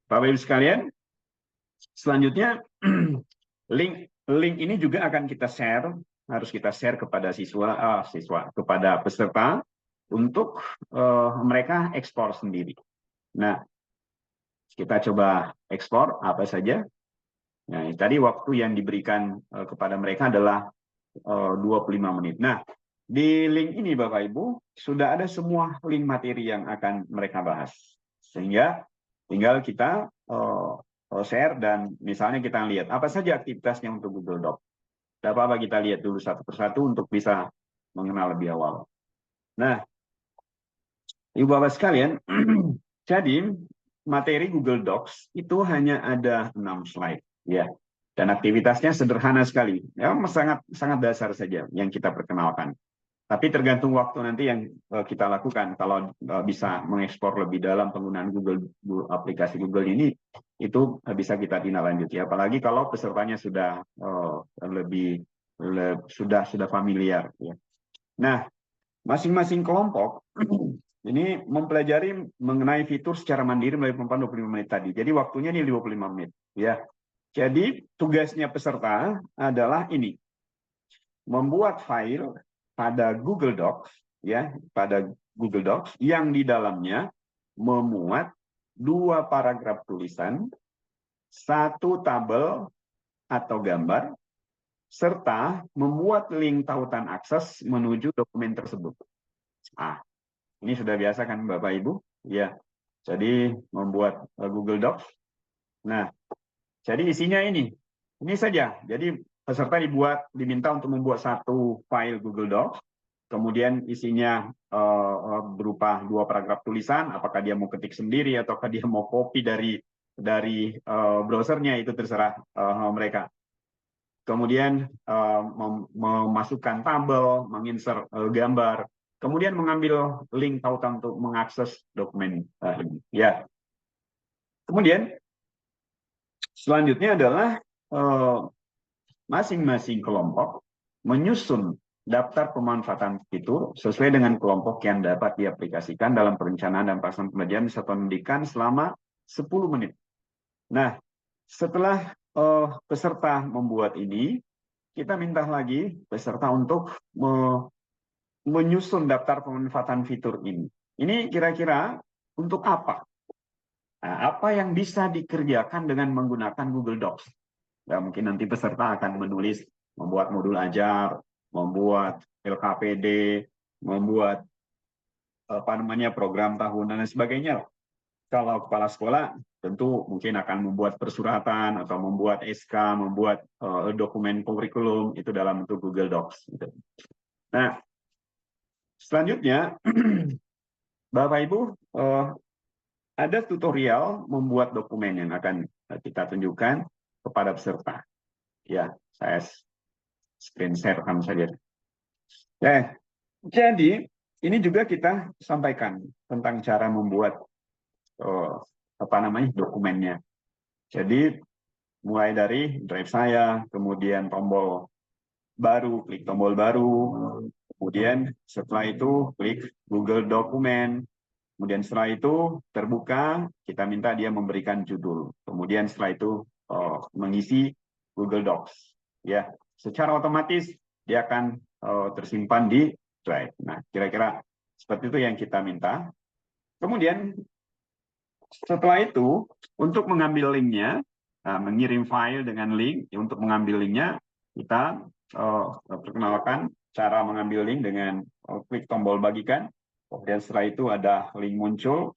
Bapak Ibu sekalian, selanjutnya link ini juga akan kita share, harus kita share kepada siswa kepada peserta untuk mereka ekspor sendiri. Nah, kita coba ekspor apa saja. Nah, tadi waktu yang diberikan kepada mereka adalah 25 menit. Nah, di link ini Bapak Ibu sudah ada semua link materi yang akan mereka bahas. Sehingga tinggal kita share dan misalnya kita lihat apa saja aktivitasnya untuk Google Doc. Tidak apa-apa kita lihat dulu satu persatu untuk bisa mengenal lebih awal. Nah, Ibu Bapak sekalian, jadi materi Google Docs itu hanya ada 6 slide. Ya, dan aktivitasnya sederhana sekali, ya sangat dasar saja yang kita perkenalkan. Tapi tergantung waktu nanti yang kita lakukan. Kalau bisa mengekspor lebih dalam penggunaan aplikasi Google ini, itu bisa kita tindak lanjuti. Apalagi kalau pesertanya sudah sudah familiar. Ya. Nah, masing-masing kelompok ini mempelajari mengenai fitur secara mandiri melalui pemaparan 25 menit tadi. Jadi waktunya ini 55 menit. Ya. Jadi tugasnya peserta adalah ini, membuat file pada Google Docs, ya, pada Google Docs yang di dalamnya memuat 2 paragraf tulisan, 1 tabel atau gambar, serta membuat link tautan akses menuju dokumen tersebut. Ah, ini sudah biasa kan Bapak Ibu? Ya. Jadi membuat Google Docs. Nah, jadi isinya ini saja. Jadi peserta diminta untuk membuat 1 file Google Docs, kemudian isinya berupa 2 paragraf tulisan. Apakah dia mau ketik sendiri ataukah dia mau copy dari browsernya, itu terserah mereka. Kemudian memasukkan tabel, menginsert gambar, kemudian mengambil link tautan untuk mengakses dokumen ini. Ya. Kemudian selanjutnya adalah masing-masing kelompok menyusun daftar pemanfaatan fitur sesuai dengan kelompok yang dapat diaplikasikan dalam perencanaan dan pelaksanaan pembelajaran satuan pendidikan selama 10 menit. Nah, setelah peserta membuat ini, kita minta lagi peserta untuk menyusun daftar pemanfaatan fitur ini. Ini kira-kira untuk apa? Nah, apa yang bisa dikerjakan dengan menggunakan Google Docs? Ya, mungkin nanti peserta akan menulis, membuat modul ajar, membuat LKPD, membuat program tahunan dan sebagainya. Kalau kepala sekolah tentu mungkin akan membuat persuratan atau membuat SK, membuat dokumen kurikulum itu dalam bentuk Google Docs. Gitu. Nah, selanjutnya Bapak Ibu ada tutorial membuat dokumen yang akan kita tunjukkan kepada peserta. Ya, saya screen share saja. Jadi ini juga kita sampaikan tentang cara membuat dokumennya. Jadi mulai dari drive saya, kemudian tombol baru, klik tombol baru, kemudian setelah itu klik Google Dokumen, kemudian setelah itu terbuka, kita minta dia memberikan judul, kemudian setelah itu mengisi Google Docs, ya, secara otomatis dia akan tersimpan di Drive. Nah, kira-kira seperti itu yang kita minta. Kemudian setelah itu untuk mengambil linknya, mengirim file dengan link, untuk mengambil linknya kita perkenalkan cara mengambil link dengan klik tombol bagikan. Kemudian setelah itu ada link muncul,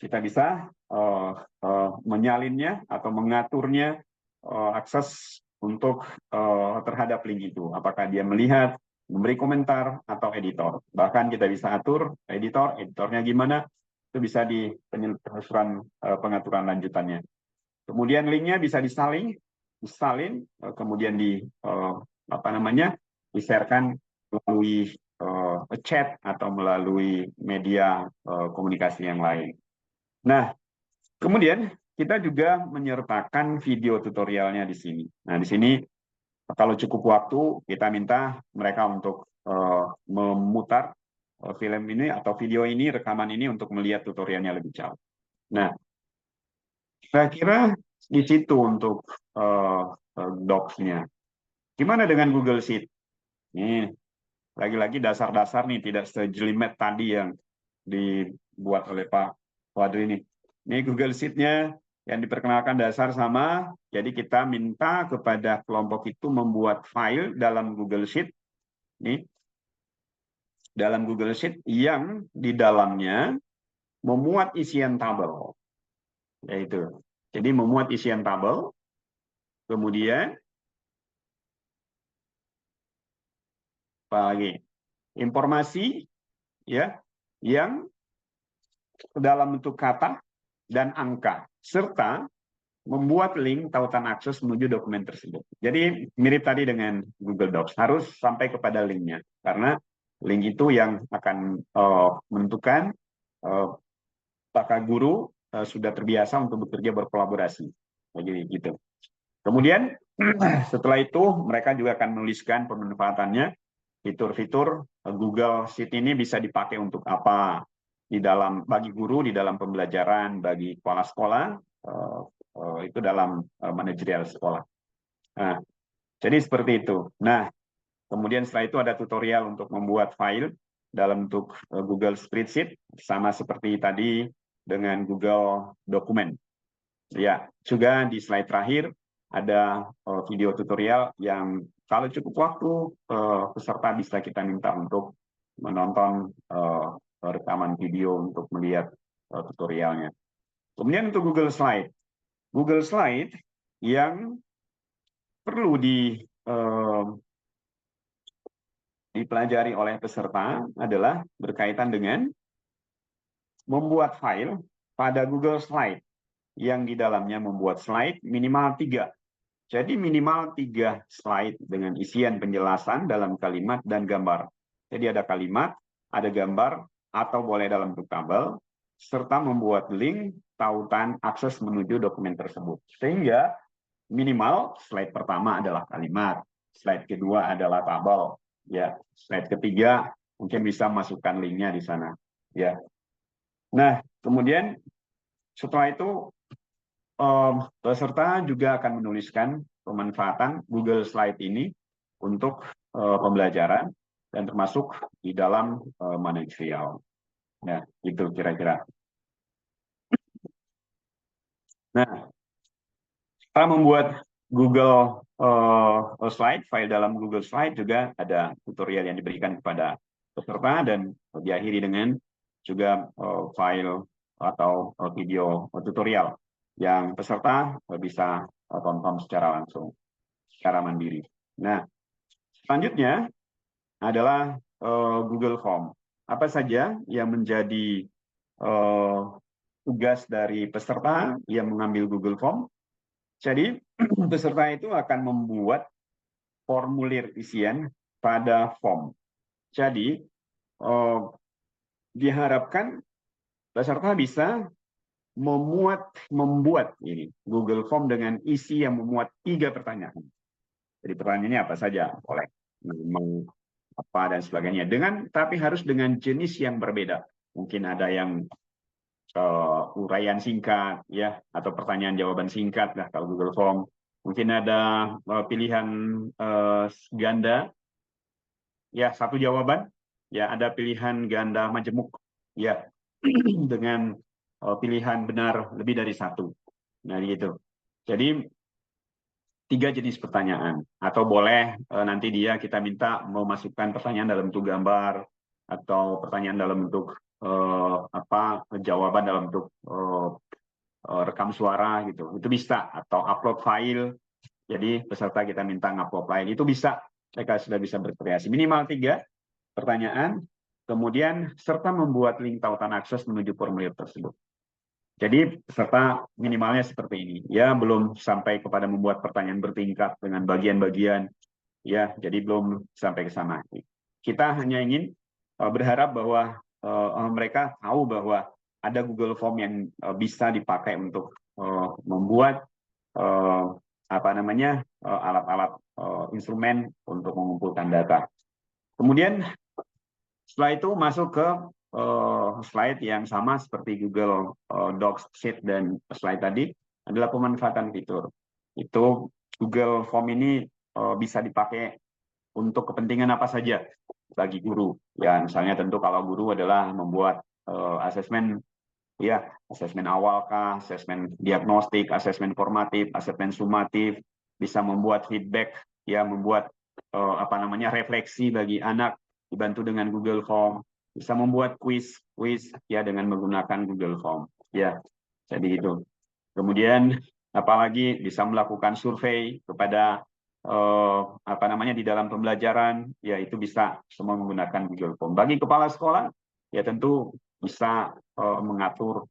kita bisa menyalinnya atau mengaturnya akses untuk terhadap link itu. Apakah dia melihat, memberi komentar, atau editor. Bahkan kita bisa atur editornya gimana, itu bisa di penelusuran pengaturan lanjutannya. Kemudian linknya bisa disalin, kemudian di-sharekan melalui chat atau melalui media komunikasi yang lain. Nah, kemudian kita juga menyertakan video tutorialnya di sini. Nah, di sini kalau cukup waktu, kita minta mereka untuk memutar film ini atau video ini, rekaman ini untuk melihat tutorialnya lebih jauh. Nah, saya kira di situ untuk docs-nya. Gimana dengan Google Sheet? Ini lagi-lagi dasar-dasar nih, tidak sejelimet tadi yang dibuat oleh Pak Wadri ini. Ini Google Sheet-nya yang diperkenalkan dasar sama. Jadi kita minta kepada kelompok itu membuat file dalam Google Sheet. Ini dalam Google Sheet yang di dalamnya memuat isian tabel. Yaitu, jadi memuat isian tabel, kemudian apa lagi? Informasi ya yang dalam bentuk kata dan angka, serta membuat link tautan akses menuju dokumen tersebut. Jadi mirip tadi dengan Google Docs, harus sampai kepada linknya, karena link itu yang akan menentukan apakah guru sudah terbiasa untuk bekerja berkolaborasi. Jadi gitu. Kemudian setelah itu mereka juga akan menuliskan pemanfaatannya. Fitur-fitur Google Sheet ini bisa dipakai untuk apa di dalam bagi guru di dalam pembelajaran, bagi kepala sekolah itu dalam manajerial sekolah. Nah, jadi seperti itu. Nah, kemudian setelah itu ada tutorial untuk membuat file dalam bentuk Google Spreadsheet, sama seperti tadi dengan Google Dokumen. Ya, juga di slide terakhir ada video tutorial yang kalau cukup waktu peserta bisa kita minta untuk menonton rekaman video untuk melihat tutorialnya. Kemudian untuk Google Slide. Google Slide yang perlu dipelajari oleh peserta adalah berkaitan dengan membuat file pada Google Slide yang di dalamnya membuat slide minimal 3. Jadi minimal 3 slide dengan isian penjelasan dalam kalimat dan gambar. Jadi ada kalimat, ada gambar, atau boleh dalam bentuk tabel, serta membuat link tautan akses menuju dokumen tersebut. Sehingga minimal slide pertama adalah kalimat, slide kedua adalah tabel, ya. Slide ketiga mungkin bisa masukkan linknya di sana, ya. Nah, kemudian setelah itu peserta juga akan menuliskan pemanfaatan Google Slide ini untuk pembelajaran dan termasuk di dalam manajerial. Nah, itu kira-kira. Nah, cara membuat Google Slide, file dalam Google Slide juga ada tutorial yang diberikan kepada peserta dan diakhiri dengan juga file atau video tutorial yang peserta bisa tonton secara langsung, secara mandiri. Nah, selanjutnya adalah Google Form. Apa saja yang menjadi tugas dari peserta yang mengambil Google Form? Jadi, peserta itu akan membuat formulir isian pada form. Jadi, diharapkan peserta bisa membuat ini Google Form dengan isi yang memuat 3 pertanyaan. Jadi pertanyaannya apa saja, boleh apa dan sebagainya. Tapi harus dengan jenis yang berbeda. Mungkin ada yang uraian singkat, ya, atau pertanyaan jawaban singkat lah kalau Google Form. Mungkin ada pilihan ganda, ya, 1 jawaban. Ya, ada pilihan ganda majemuk, ya, dengan pilihan benar lebih dari 1. Nah, gitu. Jadi 3 jenis pertanyaan, atau boleh nanti kita minta memasukkan pertanyaan dalam bentuk gambar atau pertanyaan dalam bentuk jawaban dalam bentuk rekam suara gitu. Itu bisa, atau upload file. Jadi peserta kita minta ngupload file, itu bisa. Mereka sudah bisa berkreasi minimal 3 pertanyaan, kemudian serta membuat link tautan akses menuju formulir tersebut. Jadi peserta minimalnya seperti ini, ya, belum sampai kepada membuat pertanyaan bertingkat dengan bagian-bagian, ya, jadi belum sampai ke sana. Kita hanya ingin berharap bahwa mereka tahu bahwa ada Google Form yang bisa dipakai untuk membuat alat-alat instrumen untuk mengumpulkan data. Kemudian setelah itu masuk ke slide yang sama seperti Google Docs, Sheet, dan slide tadi adalah pemanfaatan fitur. Itu Google Form ini bisa dipakai untuk kepentingan apa saja bagi guru. Ya, misalnya tentu kalau guru adalah membuat asesmen, ya, asesmen awal kah, asesmen diagnostik, asesmen formatif, asesmen sumatif, bisa membuat feedback, ya, membuat refleksi bagi anak dibantu dengan Google Form, bisa membuat kuis ya dengan menggunakan Google Form, ya. Jadi itu. Kemudian apalagi bisa melakukan survei kepada di dalam pembelajaran, ya, itu bisa semua menggunakan Google Form. Bagi kepala sekolah, ya, tentu bisa mengatur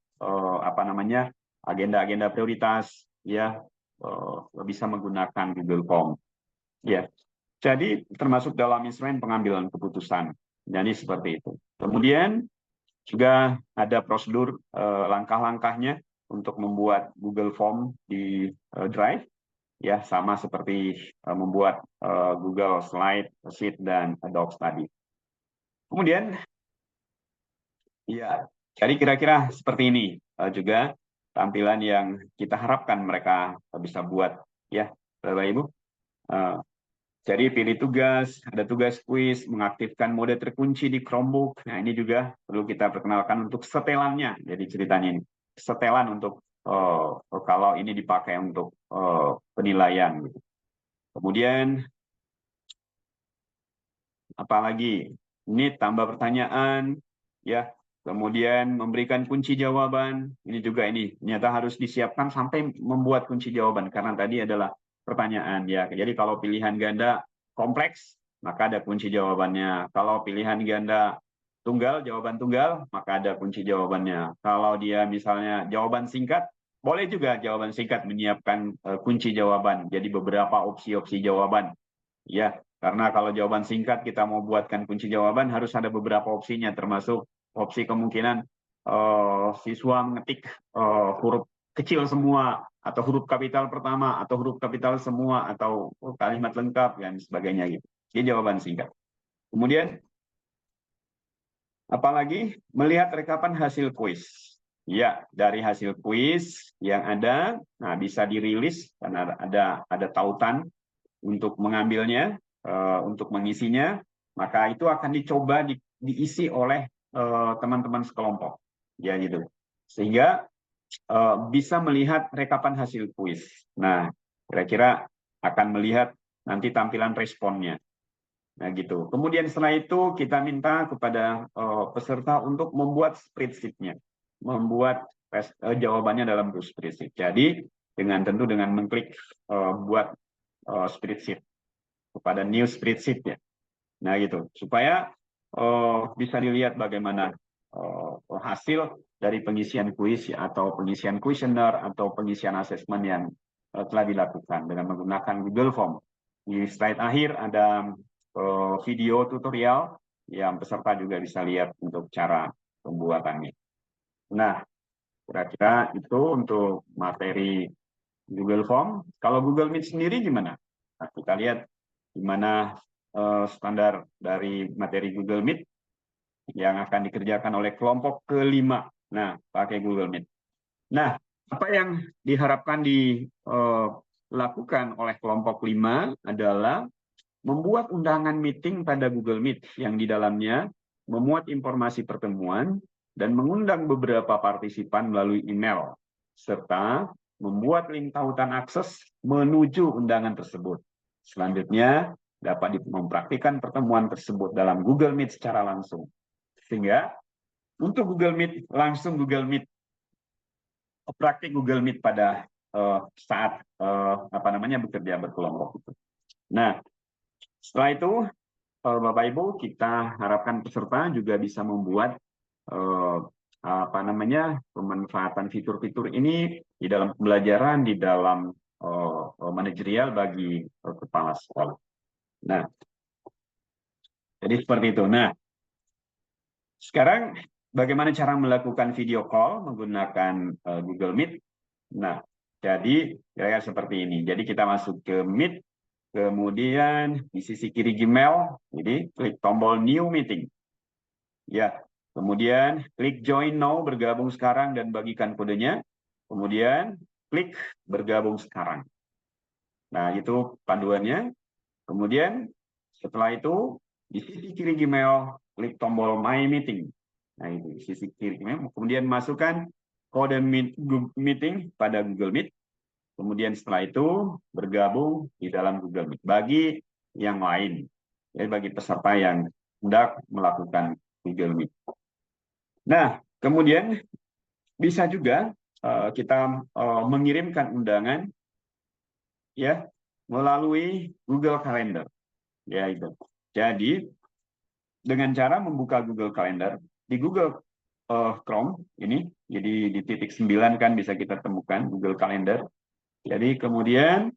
agenda-agenda prioritas, ya, bisa menggunakan Google Form, ya. Jadi termasuk dalam instrumen pengambilan keputusan. Jadi seperti itu. Kemudian juga ada prosedur langkah-langkahnya untuk membuat Google Form di Drive, ya, sama seperti membuat Google Slide, Sheet, dan Docs tadi. Kemudian, ya, jadi kira-kira seperti ini juga tampilan yang kita harapkan mereka bisa buat, ya, Bapak Ibu. Jadi pilih tugas, ada tugas kuis, mengaktifkan mode terkunci di Chromebook. Nah, ini juga perlu kita perkenalkan untuk setelannya. Jadi ceritanya ini, setelan untuk kalau ini dipakai untuk penilaian. Kemudian, apalagi? Ini tambah pertanyaan, ya. Kemudian memberikan kunci jawaban. Ini juga ternyata harus disiapkan sampai membuat kunci jawaban. Karena tadi adalah pertanyaan, ya. Jadi kalau pilihan ganda kompleks, maka ada kunci jawabannya. Kalau pilihan ganda tunggal, jawaban tunggal, maka ada kunci jawabannya. Kalau dia misalnya jawaban singkat, boleh juga jawaban singkat menyiapkan kunci jawaban. Jadi beberapa opsi-opsi jawaban, ya. Karena kalau jawaban singkat kita mau buatkan kunci jawaban harus ada beberapa opsinya, termasuk opsi kemungkinan siswa mengetik huruf kecil semua, atau huruf kapital pertama, atau huruf kapital semua, atau kalimat lengkap, dan sebagainya gitu. Ini jawaban singkat. Kemudian, apalagi melihat rekapan hasil kuis. Ya, dari hasil kuis yang ada, nah, bisa dirilis karena ada tautan untuk mengambilnya, untuk mengisinya, maka itu akan dicoba diisi oleh teman-teman sekelompok, ya, gitu. Sehingga bisa melihat rekapan hasil kuis. Nah, kira-kira akan melihat nanti tampilan responnya. Nah, gitu. Kemudian setelah itu kita minta kepada peserta untuk membuat spreadsheet-nya, membuat jawabannya dalam spreadsheet. Jadi tentu dengan mengklik buat spreadsheet kepada new spreadsheet, ya. Nah, gitu. Supaya bisa dilihat bagaimana hasil dari pengisian kuis, atau pengisian kuesioner, atau pengisian asesmen yang telah dilakukan dengan menggunakan Google Form. Di slide akhir ada video tutorial yang peserta juga bisa lihat untuk cara pembuatannya. Nah, kira-kira itu untuk materi Google Form. Kalau Google Meet sendiri gimana? Nah, kita lihat gimana standar dari materi Google Meet yang akan dikerjakan oleh kelompok kelima. Nah, pakai Google Meet. Nah, apa yang diharapkan dilakukan oleh kelompok 5 adalah membuat undangan meeting pada Google Meet yang di dalamnya memuat informasi pertemuan dan mengundang beberapa partisipan melalui email, serta membuat link tautan akses menuju undangan tersebut. Selanjutnya, dapat mempraktikkan pertemuan tersebut dalam Google Meet secara langsung. Sehingga untuk Google Meet, langsung Google Meet, praktik Google Meet pada saat bekerja berkelompok. Nah, setelah itu, Bapak Ibu, kita harapkan peserta juga bisa membuat pemanfaatan fitur-fitur ini di dalam pembelajaran, di dalam manajerial bagi kepala sekolah. Nah, jadi seperti itu. Nah, sekarang bagaimana cara melakukan video call menggunakan Google Meet? Nah, jadi kira-kira seperti ini. Jadi kita masuk ke Meet, kemudian di sisi kiri Gmail, jadi klik tombol New Meeting. Ya, kemudian klik Join Now, bergabung sekarang dan bagikan kodenya. Kemudian klik bergabung sekarang. Nah, itu panduannya. Kemudian setelah itu di sisi kiri Gmail, klik tombol My Meeting. Nah, itu sisi kiri Gmail. Kemudian masukkan kode meeting pada Google Meet. Kemudian setelah itu bergabung di dalam Google Meet. Bagi yang lain, ya, bagi peserta yang hendak melakukan Google Meet. Nah, kemudian bisa juga kita mengirimkan undangan ya melalui Google Calendar. Ya itu. Jadi dengan cara membuka Google Calendar di Google Chrome ini, jadi di titik 9 kan bisa kita temukan Google Calendar. Jadi kemudian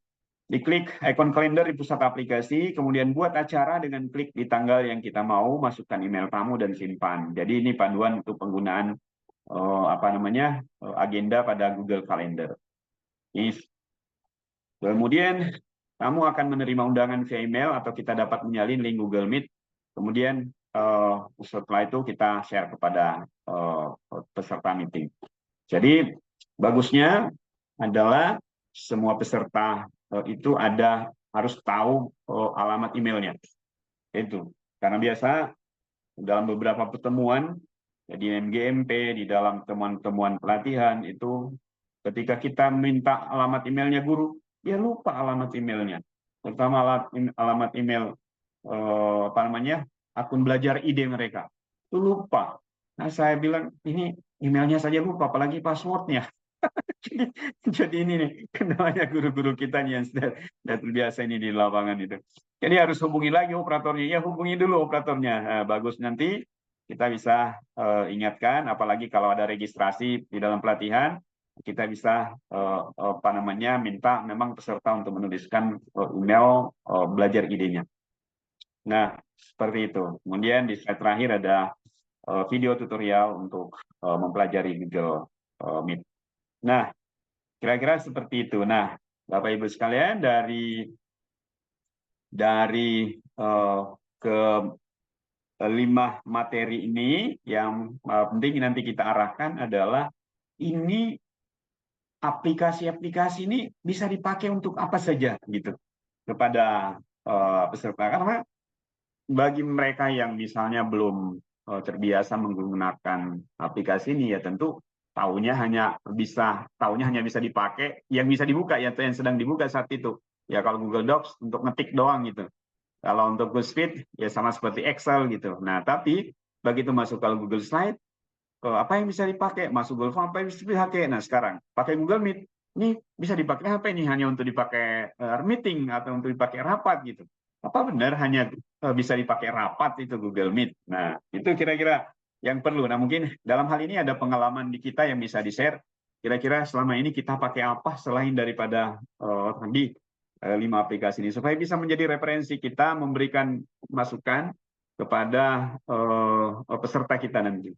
diklik ikon kalender di pusat aplikasi, kemudian buat acara dengan klik di tanggal yang kita mau, masukkan email tamu dan simpan. Jadi ini panduan untuk penggunaan agenda pada Google Calendar. Kemudian kamu akan menerima undangan via email atau kita dapat menyalin link Google Meet. Kemudian setelah itu kita share kepada peserta meeting. Jadi bagusnya adalah semua peserta itu harus tahu alamat emailnya. Itu karena biasa dalam beberapa pertemuan di MGMP, di dalam temuan-temuan pelatihan itu ketika kita minta alamat emailnya guru, dia lupa alamat emailnya, terutama alamat email akun belajar ID mereka itu lupa. Nah, saya bilang ini emailnya saja lupa, apalagi passwordnya. Jadi ini nih kendalanya guru-guru kita nih yang sudah terbiasa ini di lapangan itu. Jadi harus hubungi lagi operatornya. Ya, hubungi dulu operatornya. Nah, bagus, nanti kita bisa ingatkan, apalagi kalau ada registrasi di dalam pelatihan, kita bisa minta memang peserta untuk menuliskan email belajar ID-nya. Nah, seperti itu. Kemudian di slide terakhir ada video tutorial untuk mempelajari Google Meet. Nah, kira-kira seperti itu. Nah, Bapak Ibu sekalian, dari ke-5 materi ini yang penting nanti kita arahkan adalah ini aplikasi-aplikasi ini bisa dipakai untuk apa saja gitu kepada peserta. Karena bagi mereka yang misalnya belum terbiasa menggunakan aplikasi ini, ya tentu tahunya hanya bisa dipakai yang bisa dibuka ya, yang sedang dibuka saat itu ya. Kalau Google Docs untuk ngetik doang gitu, kalau untuk Google Sheet ya sama seperti Excel gitu. Nah, tapi begitu masuk kalau Google Slide, apa yang bisa dipakai, masuk Google Form apa yang bisa dipakai. Nah, sekarang pakai Google Meet ini bisa dipakai apa ini, hanya untuk dipakai meeting atau untuk dipakai rapat gitu. Apa benar hanya bisa dipakai rapat itu Google Meet? Nah, itu kira-kira yang perlu. Nah, mungkin dalam hal ini ada pengalaman di kita yang bisa di-share. Kira-kira selama ini kita pakai apa selain daripada 5 aplikasi ini, supaya bisa menjadi referensi kita, memberikan masukan kepada peserta kita nanti.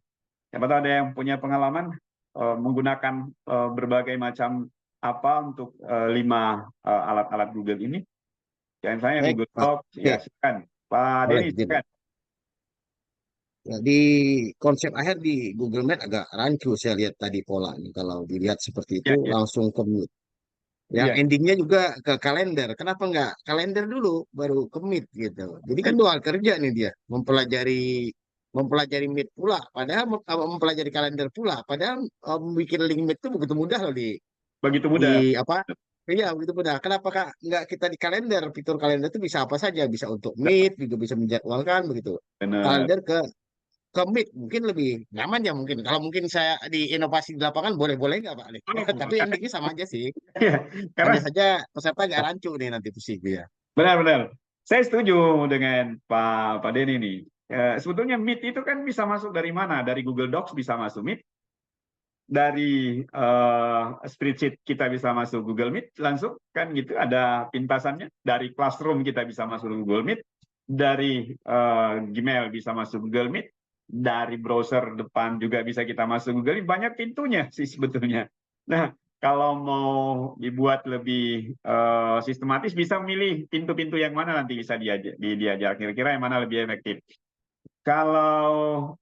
Siapa tahu ada yang punya pengalaman menggunakan berbagai macam untuk 5 alat-alat Google ini. Yang saya Baik, Google Docs, oke. ya silakan. Pak Boleh, Denny, izin. silakan. Jadi konsep akhir di Google Meet agak rancu saya lihat tadi polanya. Kalau dilihat seperti Ya, itu ya, langsung ke Meet. Yang ya. endingnya juga ke kalender. Kenapa nggak kalender dulu baru ke Meet gitu? Jadi kan dua hal kerja nih dia, mempelajari Meet pula, padahal mempelajari kalender pula, padahal bikin link Meet itu begitu mudah loh Begitu mudah. di apa? Iya, begitu mudah. Kenapa Kak nggak kita di kalender? Fitur kalender itu bisa apa saja, bisa untuk Meet, juga bisa menjadwalkan begitu. Benar. Kalender ke Meet mungkin lebih nyaman ya mungkin. Kalau mungkin saya di inovasi di lapangan boleh-boleh nggak Pak nih? Tapi endingnya sama aja sih. Ya, karena Hanya saja peserta agak rancu nih nanti pusing ya. benar-benar. Saya setuju dengan Pak Denny nih. Sebetulnya Meet itu kan bisa masuk dari mana? Dari Google Docs bisa masuk Meet, dari spreadsheet kita bisa masuk Google Meet langsung kan gitu, ada pintasannya. Dari Classroom kita bisa masuk Google Meet, dari Gmail bisa masuk Google Meet, dari browser depan juga bisa kita masuk Google Meet. Banyak pintunya sih sebetulnya. Nah, kalau mau dibuat lebih sistematis, bisa memilih pintu-pintu yang mana nanti bisa diajar. Kira-kira yang mana lebih efektif. Kalau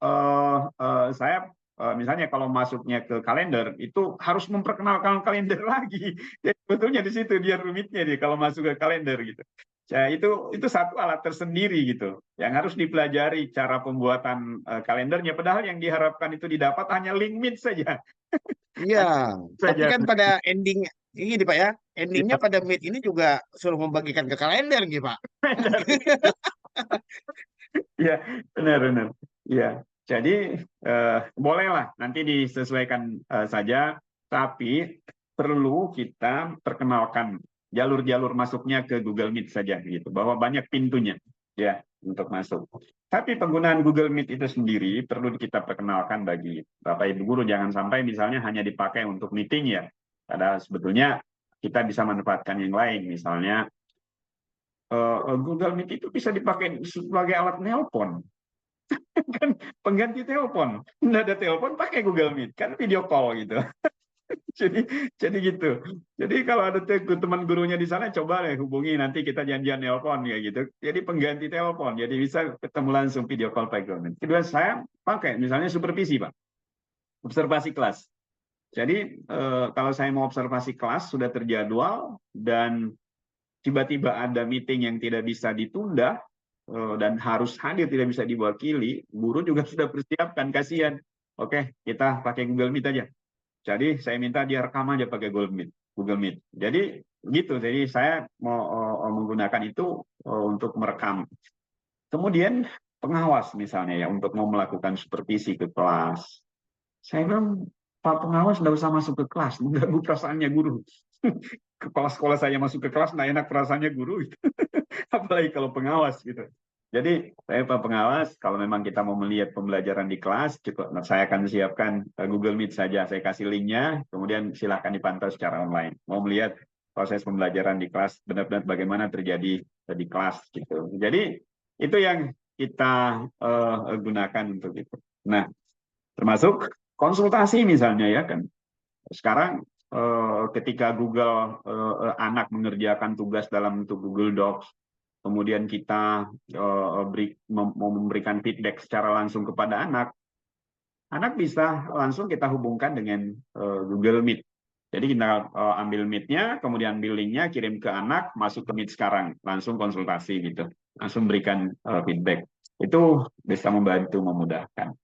saya misalnya kalau masuknya ke kalender itu harus memperkenalkan kalender lagi. Jadi sebetulnya di situ dia rumitnya kalau masuk ke kalender gitu. Ya, itu satu alat tersendiri gitu yang harus dipelajari cara pembuatan kalendernya. Padahal yang diharapkan itu didapat hanya link Meet saja. Iya, tapi Saja. kan pada ending ini Pak ya, endingnya Ya, pada Meet ini juga suruh membagikan ke kalender gitu Pak. ya, benar-benar. Ya, jadi bolehlah nanti disesuaikan saja, tapi perlu kita perkenalkan jalur-jalur masuknya ke Google Meet saja gitu, bahwa banyak pintunya ya untuk masuk. Tapi penggunaan Google Meet itu sendiri perlu kita perkenalkan bagi Bapak Ibu guru, jangan sampai misalnya hanya dipakai untuk meeting ya. Padahal sebetulnya kita bisa manfaatkan yang lain, misalnya Google Meet itu bisa dipakai sebagai alat nelpon. Kan pengganti telepon. Nggak ada telepon, pakai Google Meet. Kan video call gitu. jadi jadi gitu. Jadi kalau ada teman gurunya di sana, coba deh hubungi, nanti kita janjian telepon kayak gitu. Jadi pengganti telepon. Jadi bisa ketemu langsung video call pakai Google Meet. Kedua, saya pakai misalnya supervisi, Pak. Observasi kelas. Jadi kalau saya mau observasi kelas, sudah terjadwal, dan tiba-tiba ada meeting yang tidak bisa ditunda, dan harus hadir, tidak bisa diwakili, guru juga sudah persiapkan, kasihan. Oke, kita pakai Google Meet aja. Jadi saya minta dia rekam aja pakai Google Meet. Jadi gitu. Jadi saya mau menggunakan itu untuk merekam. Kemudian pengawas misalnya ya, untuk mau melakukan supervisi ke kelas. Saya bilang, Pak pengawas nggak usah masuk ke kelas, mengganggu perasaannya guru. Kepala sekolah saya masuk ke kelas, nggak enak perasaannya guru. Gitu. Apalagi kalau pengawas gitu. Jadi saya Pak pengawas, kalau memang kita mau melihat pembelajaran di kelas, cukup, saya akan siapkan Google Meet saja. Saya kasih linknya, kemudian silakan dipantau secara online. Mau melihat proses pembelajaran di kelas, benar-benar bagaimana terjadi di kelas gitu. Jadi itu yang kita gunakan untuk itu. Nah, termasuk konsultasi misalnya ya kan. Sekarang ketika Google anak mengerjakan tugas dalam bentuk Google Docs, kemudian kita mau memberikan feedback secara langsung kepada anak bisa langsung kita hubungkan dengan Google Meet. Jadi kita ambil Meet-nya, kemudian ambil link-nya, kirim ke anak, masuk ke Meet sekarang, langsung konsultasi gitu, langsung berikan feedback. Itu bisa membantu, memudahkan.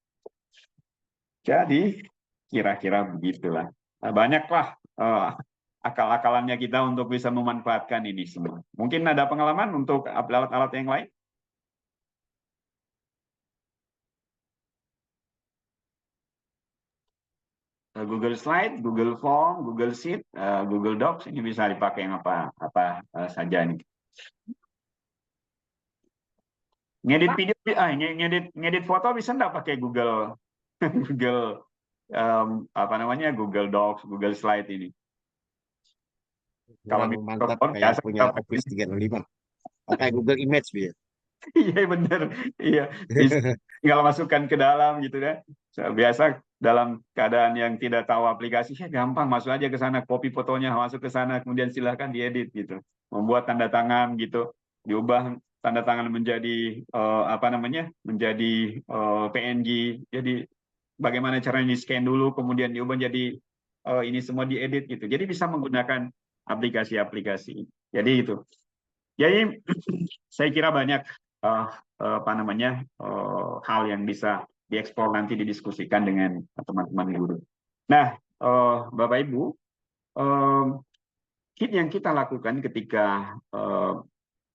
Jadi kira-kira begitulah. Banyaklah akal-akalannya kita untuk bisa memanfaatkan ini semua. Mungkin ada pengalaman untuk alat-alat yang lain? Google Slide, Google Form, Google Sheet, Google Docs, ini bisa dipakai yang apa saja nih. Ngedit video, ngedit foto bisa nggak pakai Google Google apa namanya, Google Docs, Google Slide ini? Kalau Kurang mantap mikrofon kayak biasa punya kita pakai. Office 365. Pakai Google Image dia. Iya bener, iya bisa tinggal masukkan ke dalam gitu ya. Biasa dalam keadaan yang tidak tahu aplikasi, ya gampang masuk aja ke sana, copy fotonya masuk ke sana, kemudian silahkan diedit gitu, membuat tanda tangan gitu, diubah tanda tangan menjadi apa namanya, menjadi PNG. Jadi bagaimana caranya di scan dulu, kemudian diubah jadi ini semua diedit gitu. Jadi bisa menggunakan aplikasi-aplikasi. Jadi itu. Jadi saya kira banyak uh, apa namanya hal yang bisa dieksplor nanti didiskusikan dengan teman-teman guru. Nah, Bapak Ibu, yang kita lakukan ketika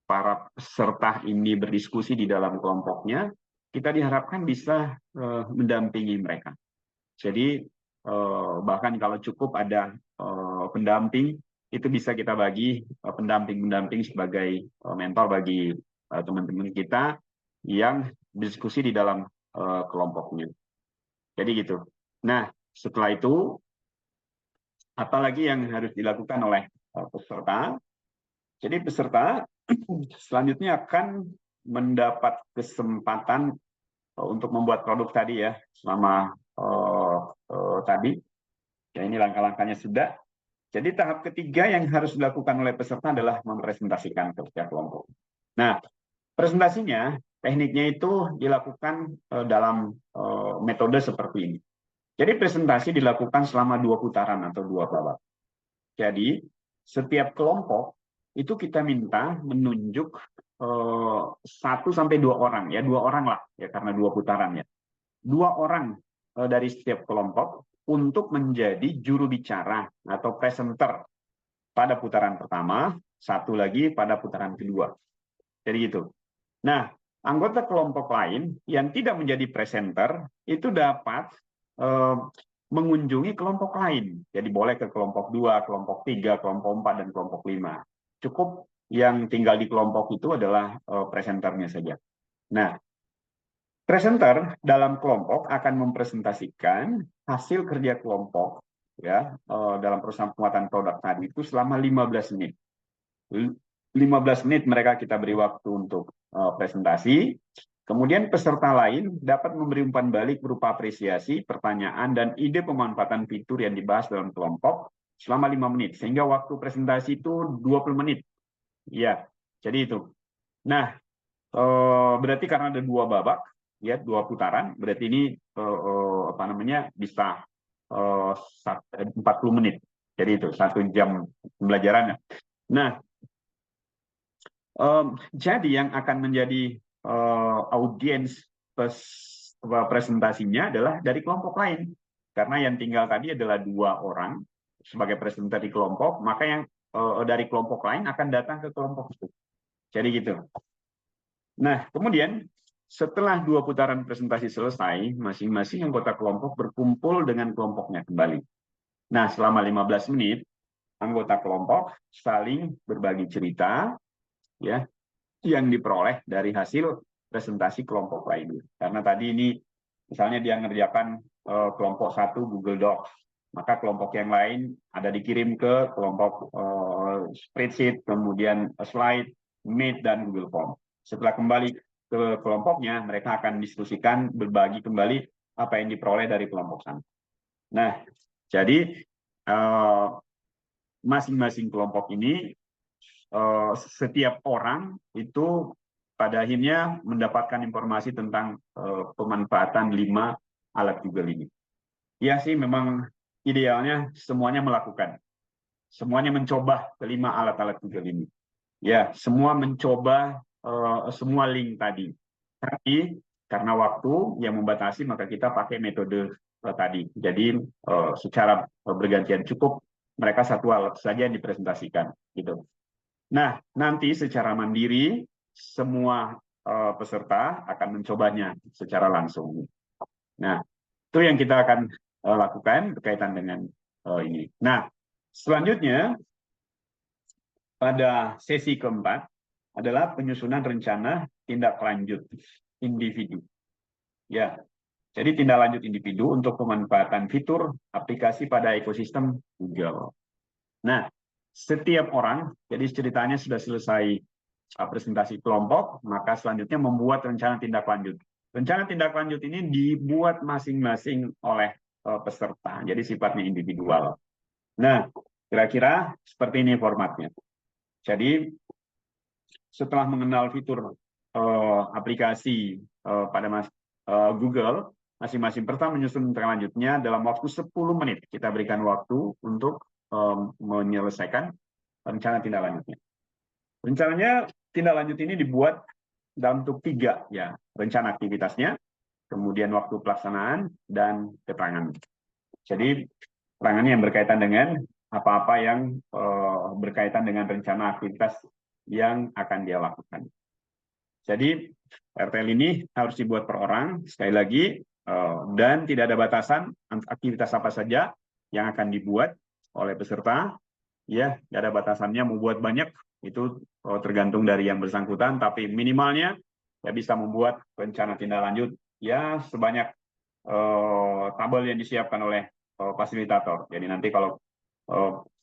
para peserta ini berdiskusi di dalam kelompoknya, kita diharapkan bisa mendampingi mereka. Jadi bahkan kalau cukup ada pendamping, itu bisa kita bagi pendamping-pendamping sebagai mentor bagi teman-teman kita yang diskusi di dalam kelompoknya. Jadi gitu. Nah, setelah itu, apalagi yang harus dilakukan oleh peserta? Jadi peserta selanjutnya akan mendapat kesempatan untuk membuat produk tadi ya, selama tadi. Ya, ini langkah-langkahnya sudah. Jadi tahap ketiga yang harus dilakukan oleh peserta adalah mempresentasikan ke setiap kelompok. Nah, presentasinya, tekniknya itu dilakukan dalam metode seperti ini. Jadi presentasi dilakukan selama 2 putaran atau 2 babak. Jadi setiap kelompok itu kita minta menunjuk 1 sampai 2 orang ya, 2 orang lah ya, karena 2 putaran ya. 2 orang dari setiap kelompok untuk menjadi juru bicara atau presenter pada putaran pertama, 1 lagi pada putaran kedua. Jadi gitu. Nah, anggota kelompok lain yang tidak menjadi presenter itu dapat mengunjungi kelompok lain. Jadi boleh ke kelompok 2, kelompok 3, kelompok 4, dan kelompok 5. Cukup yang tinggal di kelompok itu adalah presenternya saja. Nah, presenter dalam kelompok akan mempresentasikan hasil kerja kelompok ya dalam perusahaan penguatan produk tadi itu selama 15 menit. 15 menit mereka kita beri waktu untuk presentasi. Kemudian peserta lain dapat memberi umpan balik berupa apresiasi, pertanyaan, dan ide pemanfaatan fitur yang dibahas dalam kelompok selama 5 menit. Sehingga waktu presentasi itu 20 menit. Ya, jadi itu. Nah, berarti karena ada 2 babak, ya 2 putaran, berarti ini apa namanya bisa 40 menit. Jadi itu 1 jam pembelajarannya. Nah, jadi yang akan menjadi audiens presentasinya adalah dari kelompok lain, karena yang tinggal tadi adalah 2 orang sebagai presenter di kelompok, maka yang dari kelompok lain akan datang ke kelompok itu. Jadi gitu. Nah, kemudian setelah 2 putaran presentasi selesai, masing-masing anggota kelompok berkumpul dengan kelompoknya kembali. Nah, selama 15 menit, anggota kelompok saling berbagi cerita ya yang diperoleh dari hasil presentasi kelompok lainnya. Karena tadi ini misalnya dia ngerjakan kelompok 1 Google Docs, maka kelompok yang lain ada dikirim ke kelompok spreadsheet, kemudian slide, Meet, dan Google Form. Setelah kembali ke kelompoknya, mereka akan diskusikan, berbagi kembali apa yang diperoleh dari kelompok sana. Nah, jadi masing-masing kelompok ini setiap orang itu pada akhirnya mendapatkan informasi tentang pemanfaatan 5 alat Google ini. Ya sih, memang idealnya semuanya melakukan. Semuanya mencoba ke-5 alat-alat Google ini. Ya, semua mencoba semua link tadi. Tapi karena waktu yang membatasi, maka kita pakai metode tadi. Jadi secara bergantian, cukup mereka 1 alat saja yang dipresentasikan. Gitu. Nah, nanti secara mandiri semua peserta akan mencobanya secara langsung. Nah, itu yang kita akan lakukan berkaitan dengan ini. Nah, selanjutnya pada sesi keempat adalah penyusunan rencana tindak lanjut individu. Ya, jadi tindak lanjut individu untuk pemanfaatan fitur aplikasi pada ekosistem Google. Nah, setiap orang, jadi ceritanya sudah selesai presentasi kelompok, maka selanjutnya membuat rencana tindak lanjut. Rencana tindak lanjut ini dibuat masing-masing oleh peserta, jadi sifatnya individual. Nah, kira-kira seperti ini formatnya. Jadi, setelah mengenal fitur aplikasi pada Google, masing-masing peserta menyusun tindak lanjutnya dalam waktu 10 menit. Kita berikan waktu untuk menyelesaikan rencana tindak lanjutnya. Rencananya tindak lanjut ini dibuat dalam bentuk 3, ya, rencana aktivitasnya, kemudian waktu pelaksanaan, dan keterangan. Jadi keterangannya yang berkaitan dengan apa-apa yang berkaitan dengan rencana aktivitas yang akan dia lakukan. Jadi RTL ini harus dibuat per orang, sekali lagi, dan tidak ada batasan aktivitas apa saja yang akan dibuat oleh peserta. Ya, tidak ada batasannya, mau buat banyak itu tergantung dari yang bersangkutan, tapi minimalnya ya bisa membuat rencana tindak lanjut ya sebanyak tabel yang disiapkan oleh fasilitator. Jadi nanti kalau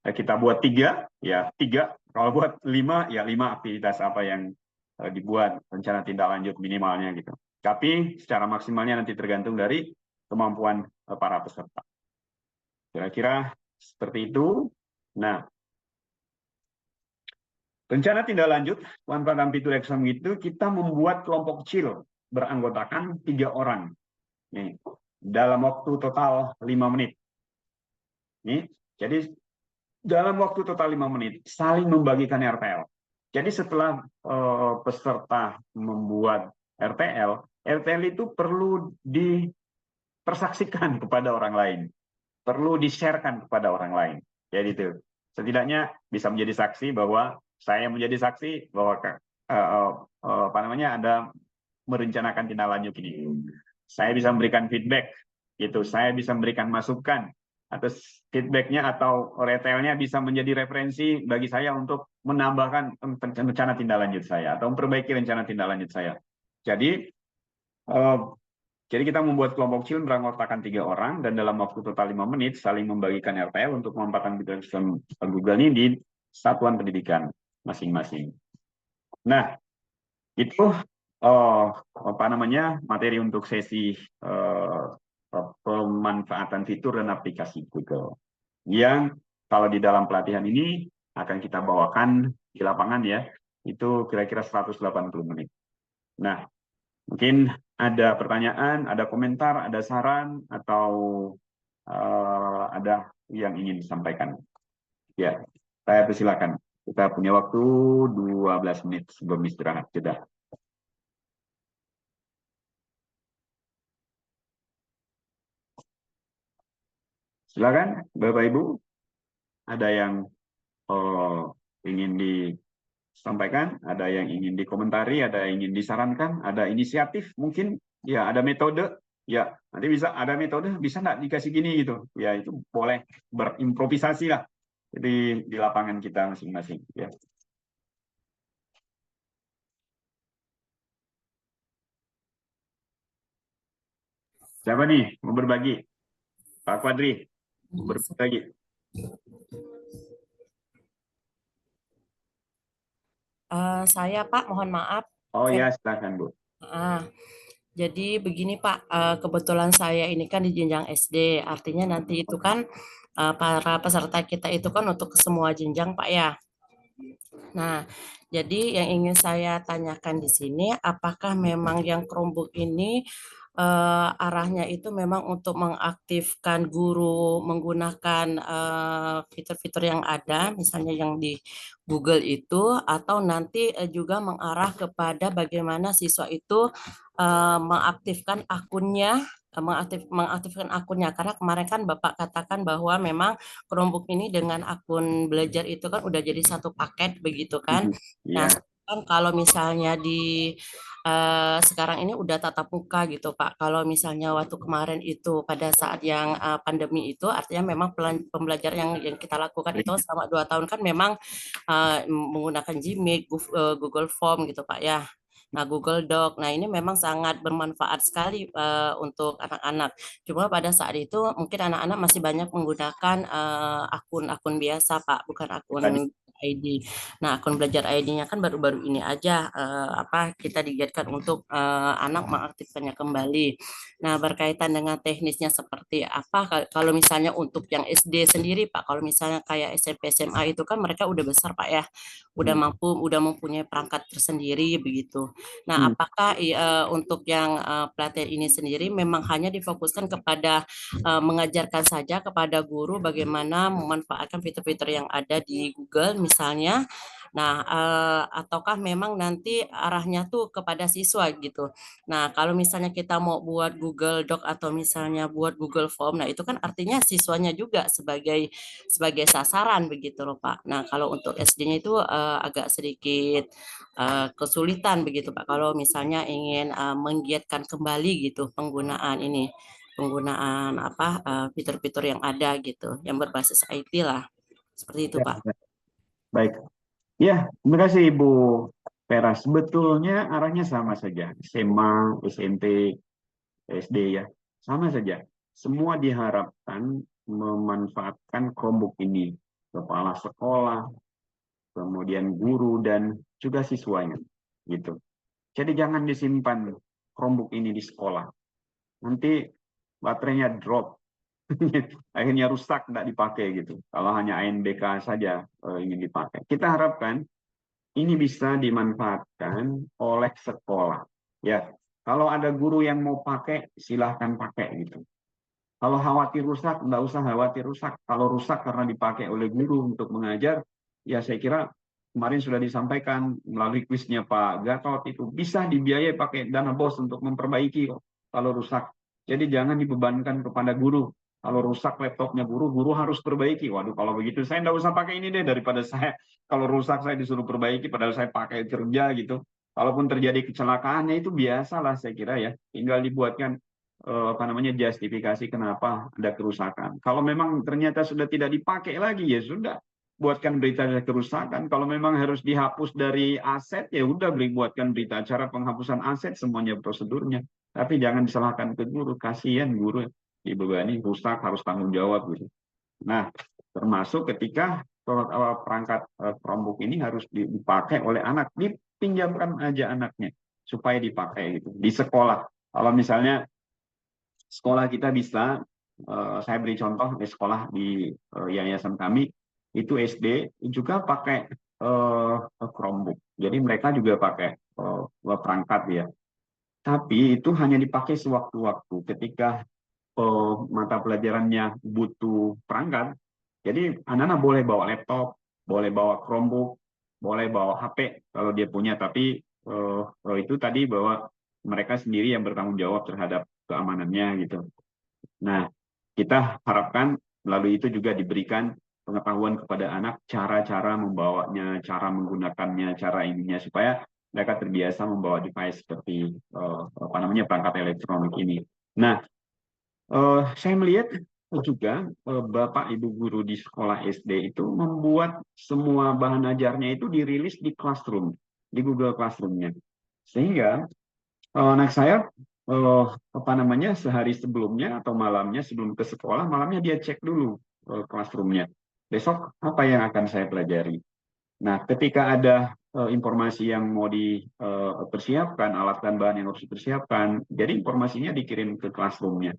kita buat 3, ya 3. Kalau buat 5, ya 5 aktivitas apa yang dibuat rencana tindak lanjut minimalnya gitu. Tapi secara maksimalnya nanti tergantung dari kemampuan para peserta. Kira-kira seperti itu. Nah, rencana tindak lanjut manfaat fitur exam itu kita membuat kelompok kecil beranggotakan 3 orang. Nih, dalam waktu total 5 menit. Nih, jadi dalam waktu total 5 menit saling membagikan RTL. Jadi setelah peserta membuat RTL itu perlu dipersaksikan kepada orang lain, perlu di-sharekan kepada orang lain. Jadi itu setidaknya bisa menjadi saksi bahwa saya menjadi saksi bahwa ada merencanakan tindak lanjut ini. Saya bisa memberikan feedback, gitu. Saya bisa memberikan masukan atas feedbacknya atau retailnya bisa menjadi referensi bagi saya untuk menambahkan rencana tindak lanjut saya atau memperbaiki rencana tindak lanjut saya. Jadi kita membuat kelompok kecil beranggotakan 3 orang dan dalam waktu total 5 menit saling membagikan RTL untuk memanfaatkan fitur sistem Google ini di satuan pendidikan masing-masing. Nah, itu materi untuk sesi pemanfaatan fitur dan aplikasi Google. Yang kalau di dalam pelatihan ini akan kita bawakan di lapangan ya, itu kira-kira 180 menit. Nah, mungkin ada pertanyaan, ada komentar, ada saran, atau ada yang ingin disampaikan. Ya, saya persilakan. Kita punya waktu 12 menit sebelum istirahat jeda. Silakan, Bapak Ibu. Ada yang ingin disampaikan, ada yang ingin dikomentari, ada yang ingin disarankan, ada inisiatif mungkin, ya ada metode, ya nanti bisa ada metode, bisa nggak dikasih gini gitu, ya itu boleh berimprovisasi lah di lapangan kita masing-masing. Ya. Siapa nih mau berbagi? Pak Quadri, mau berbagi. Saya Pak, mohon maaf. Oh ya, silakan Bu. Jadi begini Pak, kebetulan saya ini kan di jenjang SD, artinya nanti itu kan para peserta kita itu kan untuk semua jenjang Pak ya. Nah, jadi yang ingin saya tanyakan di sini, apakah memang yang Chromebook ini arahnya itu memang untuk mengaktifkan guru menggunakan fitur-fitur yang ada, misalnya yang di Google itu, atau nanti juga mengarah kepada bagaimana siswa itu mengaktifkan akunnya, mengaktifkan akunnya, karena kemarin kan Bapak katakan bahwa memang Chromebook ini dengan akun belajar itu kan udah jadi satu paket begitu kan. Nah, kan kalau misalnya di sekarang ini udah tatap muka gitu Pak. Kalau misalnya waktu kemarin itu pada saat yang pandemi itu, artinya memang pembelajaran yang kita lakukan itu selama 2 tahun kan memang menggunakan Gmeet, Google Form gitu Pak ya. Nah, Google Doc. Nah, ini memang sangat bermanfaat sekali untuk anak-anak. Cuma pada saat itu mungkin anak-anak masih banyak menggunakan akun-akun biasa, Pak, bukan akun ID. Nah, akun belajar ID-nya kan baru-baru ini aja kita digiatkan untuk anak mengaktifkannya kembali. Nah, berkaitan dengan teknisnya seperti apa? Kalau misalnya untuk yang SD sendiri, Pak, kalau misalnya kayak SMP SMA itu kan mereka udah besar, Pak ya, udah mempunyai perangkat tersendiri begitu. Nah, apakah untuk yang pelatihan ini sendiri memang hanya difokuskan kepada mengajarkan saja kepada guru bagaimana memanfaatkan fitur-fitur yang ada di Google misalnya. Nah, ataukah memang nanti arahnya tuh kepada siswa gitu. Nah, kalau misalnya kita mau buat Google Doc atau misalnya buat Google Form, nah itu kan artinya siswanya juga sebagai sasaran begitu loh, Pak. Nah, kalau untuk SD-nya itu agak sedikit kesulitan begitu, Pak. Kalau misalnya ingin menggiatkan kembali gitu penggunaan fitur-fitur yang ada gitu, yang berbasis IT lah. Seperti itu, Pak. Baik. Ya, terima kasih Ibu Vera. Sebetulnya arahnya sama saja. SMA, SMP, SD ya. Sama saja. Semua diharapkan memanfaatkan Chromebook ini. Kepala sekolah, kemudian guru, dan juga siswanya. Gitu. Jadi jangan disimpan Chromebook ini di sekolah. Nanti baterainya drop. Akhirnya rusak, tidak dipakai gitu. Kalau hanya ANBK saja ingin dipakai. Kita harapkan ini bisa dimanfaatkan oleh sekolah. Ya, kalau ada guru yang mau pakai, silahkan pakai gitu. Kalau khawatir rusak, nggak usah khawatir rusak. Kalau rusak karena dipakai oleh guru untuk mengajar, ya saya kira kemarin sudah disampaikan melalui kuisnya Pak Gatot itu bisa dibiayai pakai dana BOS untuk memperbaiki kalau rusak. Jadi jangan dibebankan kepada guru. Kalau rusak laptopnya guru harus perbaiki. Waduh, kalau begitu saya nggak usah pakai ini deh daripada saya kalau rusak saya disuruh perbaiki padahal saya pakai kerja gitu. Kalaupun terjadi kecelakaannya itu biasalah saya kira ya. Tinggal dibuatkan justifikasi kenapa ada kerusakan. Kalau memang ternyata sudah tidak dipakai lagi ya sudah buatkan berita kerusakan. Kalau memang harus dihapus dari aset ya udah buatkan berita acara penghapusan aset semuanya prosedurnya. Tapi jangan disalahkan ke guru, kasihan guru dibebani rusak harus tanggung jawab gitu. Nah, termasuk ketika perangkat Chromebook ini harus dipakai oleh anak, dipinjamkan aja anaknya supaya dipakai gitu di sekolah. Kalau misalnya sekolah kita bisa, saya beri contoh di sekolah di yayasan kami itu SD juga pakai Chromebook. Jadi mereka juga pakai perangkat ya. Tapi itu hanya dipakai sewaktu-waktu ketika mata pelajarannya butuh perangkat. Jadi anak-anak boleh bawa laptop, boleh bawa Chromebook, boleh bawa HP kalau dia punya. Tapi itu tadi bahwa mereka sendiri yang bertanggung jawab terhadap keamanannya gitu. Nah, kita harapkan melalui itu juga diberikan pengetahuan kepada anak cara-cara membawanya, cara menggunakannya, cara ininya supaya mereka terbiasa membawa device seperti perangkat elektronik ini. Nah, saya melihat juga Bapak Ibu guru di sekolah SD itu membuat semua bahan ajarnya itu dirilis di Classroom, di Google Classroom-nya. Sehingga anak saya sehari sebelumnya atau malamnya sebelum ke sekolah, malamnya dia cek dulu Classroom-nya. Besok apa yang akan saya pelajari? Nah, ketika ada informasi yang mau dipersiapkan, alat dan bahan yang harus dipersiapkan, jadi informasinya dikirim ke Classroom-nya.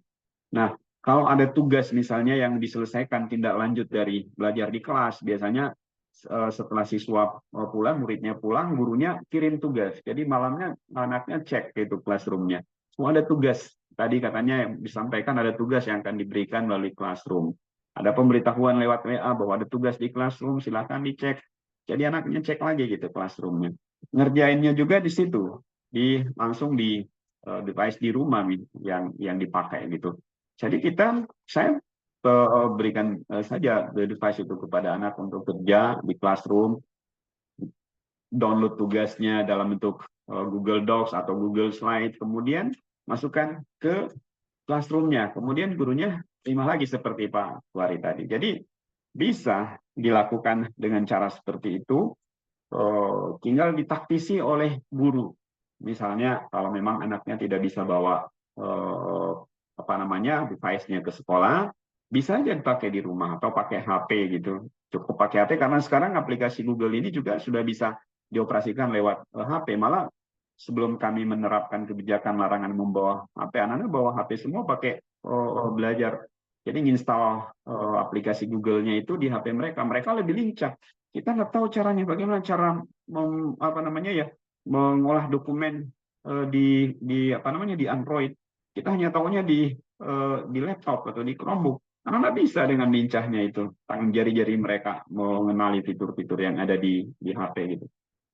Nah, kalau ada tugas misalnya yang diselesaikan tindak lanjut dari belajar di kelas, biasanya setelah siswa pulang, muridnya pulang, gurunya kirim tugas. Jadi malamnya anaknya cek itu classroom-nya. Semua ada tugas. Tadi katanya yang disampaikan ada tugas yang akan diberikan melalui classroom. Ada pemberitahuan lewat WA bahwa ada tugas di classroom, silakan dicek. Jadi anaknya cek lagi gitu classroom-nya. Ngerjainnya juga di situ, langsung di device di rumah yang dipakai gitu. Jadi saya berikan saja device itu kepada anak untuk kerja di classroom, download tugasnya dalam bentuk Google Docs atau Google Slide, kemudian masukkan ke classroom-nya, kemudian gurunya terima lagi seperti Pak Wari tadi. Jadi bisa dilakukan dengan cara seperti itu, tinggal ditaktisi oleh guru. Misalnya kalau memang anaknya tidak bisa bawa device-nya ke sekolah, bisa aja dipakai di rumah atau pakai HP gitu. Cukup pakai HP karena sekarang aplikasi Google ini juga sudah bisa dioperasikan lewat HP. Malah sebelum kami menerapkan kebijakan larangan membawa HP, anak-anak bawa HP semua pakai belajar. Jadi install aplikasi Google-nya itu di HP mereka. Mereka lebih lincah. Kita nggak tahu caranya, bagaimana cara mengolah dokumen di Android. Kita hanya tahunya di laptop atau di Chromebook. Karena nggak bisa dengan lincahnya itu, tangan jari-jari mereka mengenali fitur-fitur yang ada di HP gitu.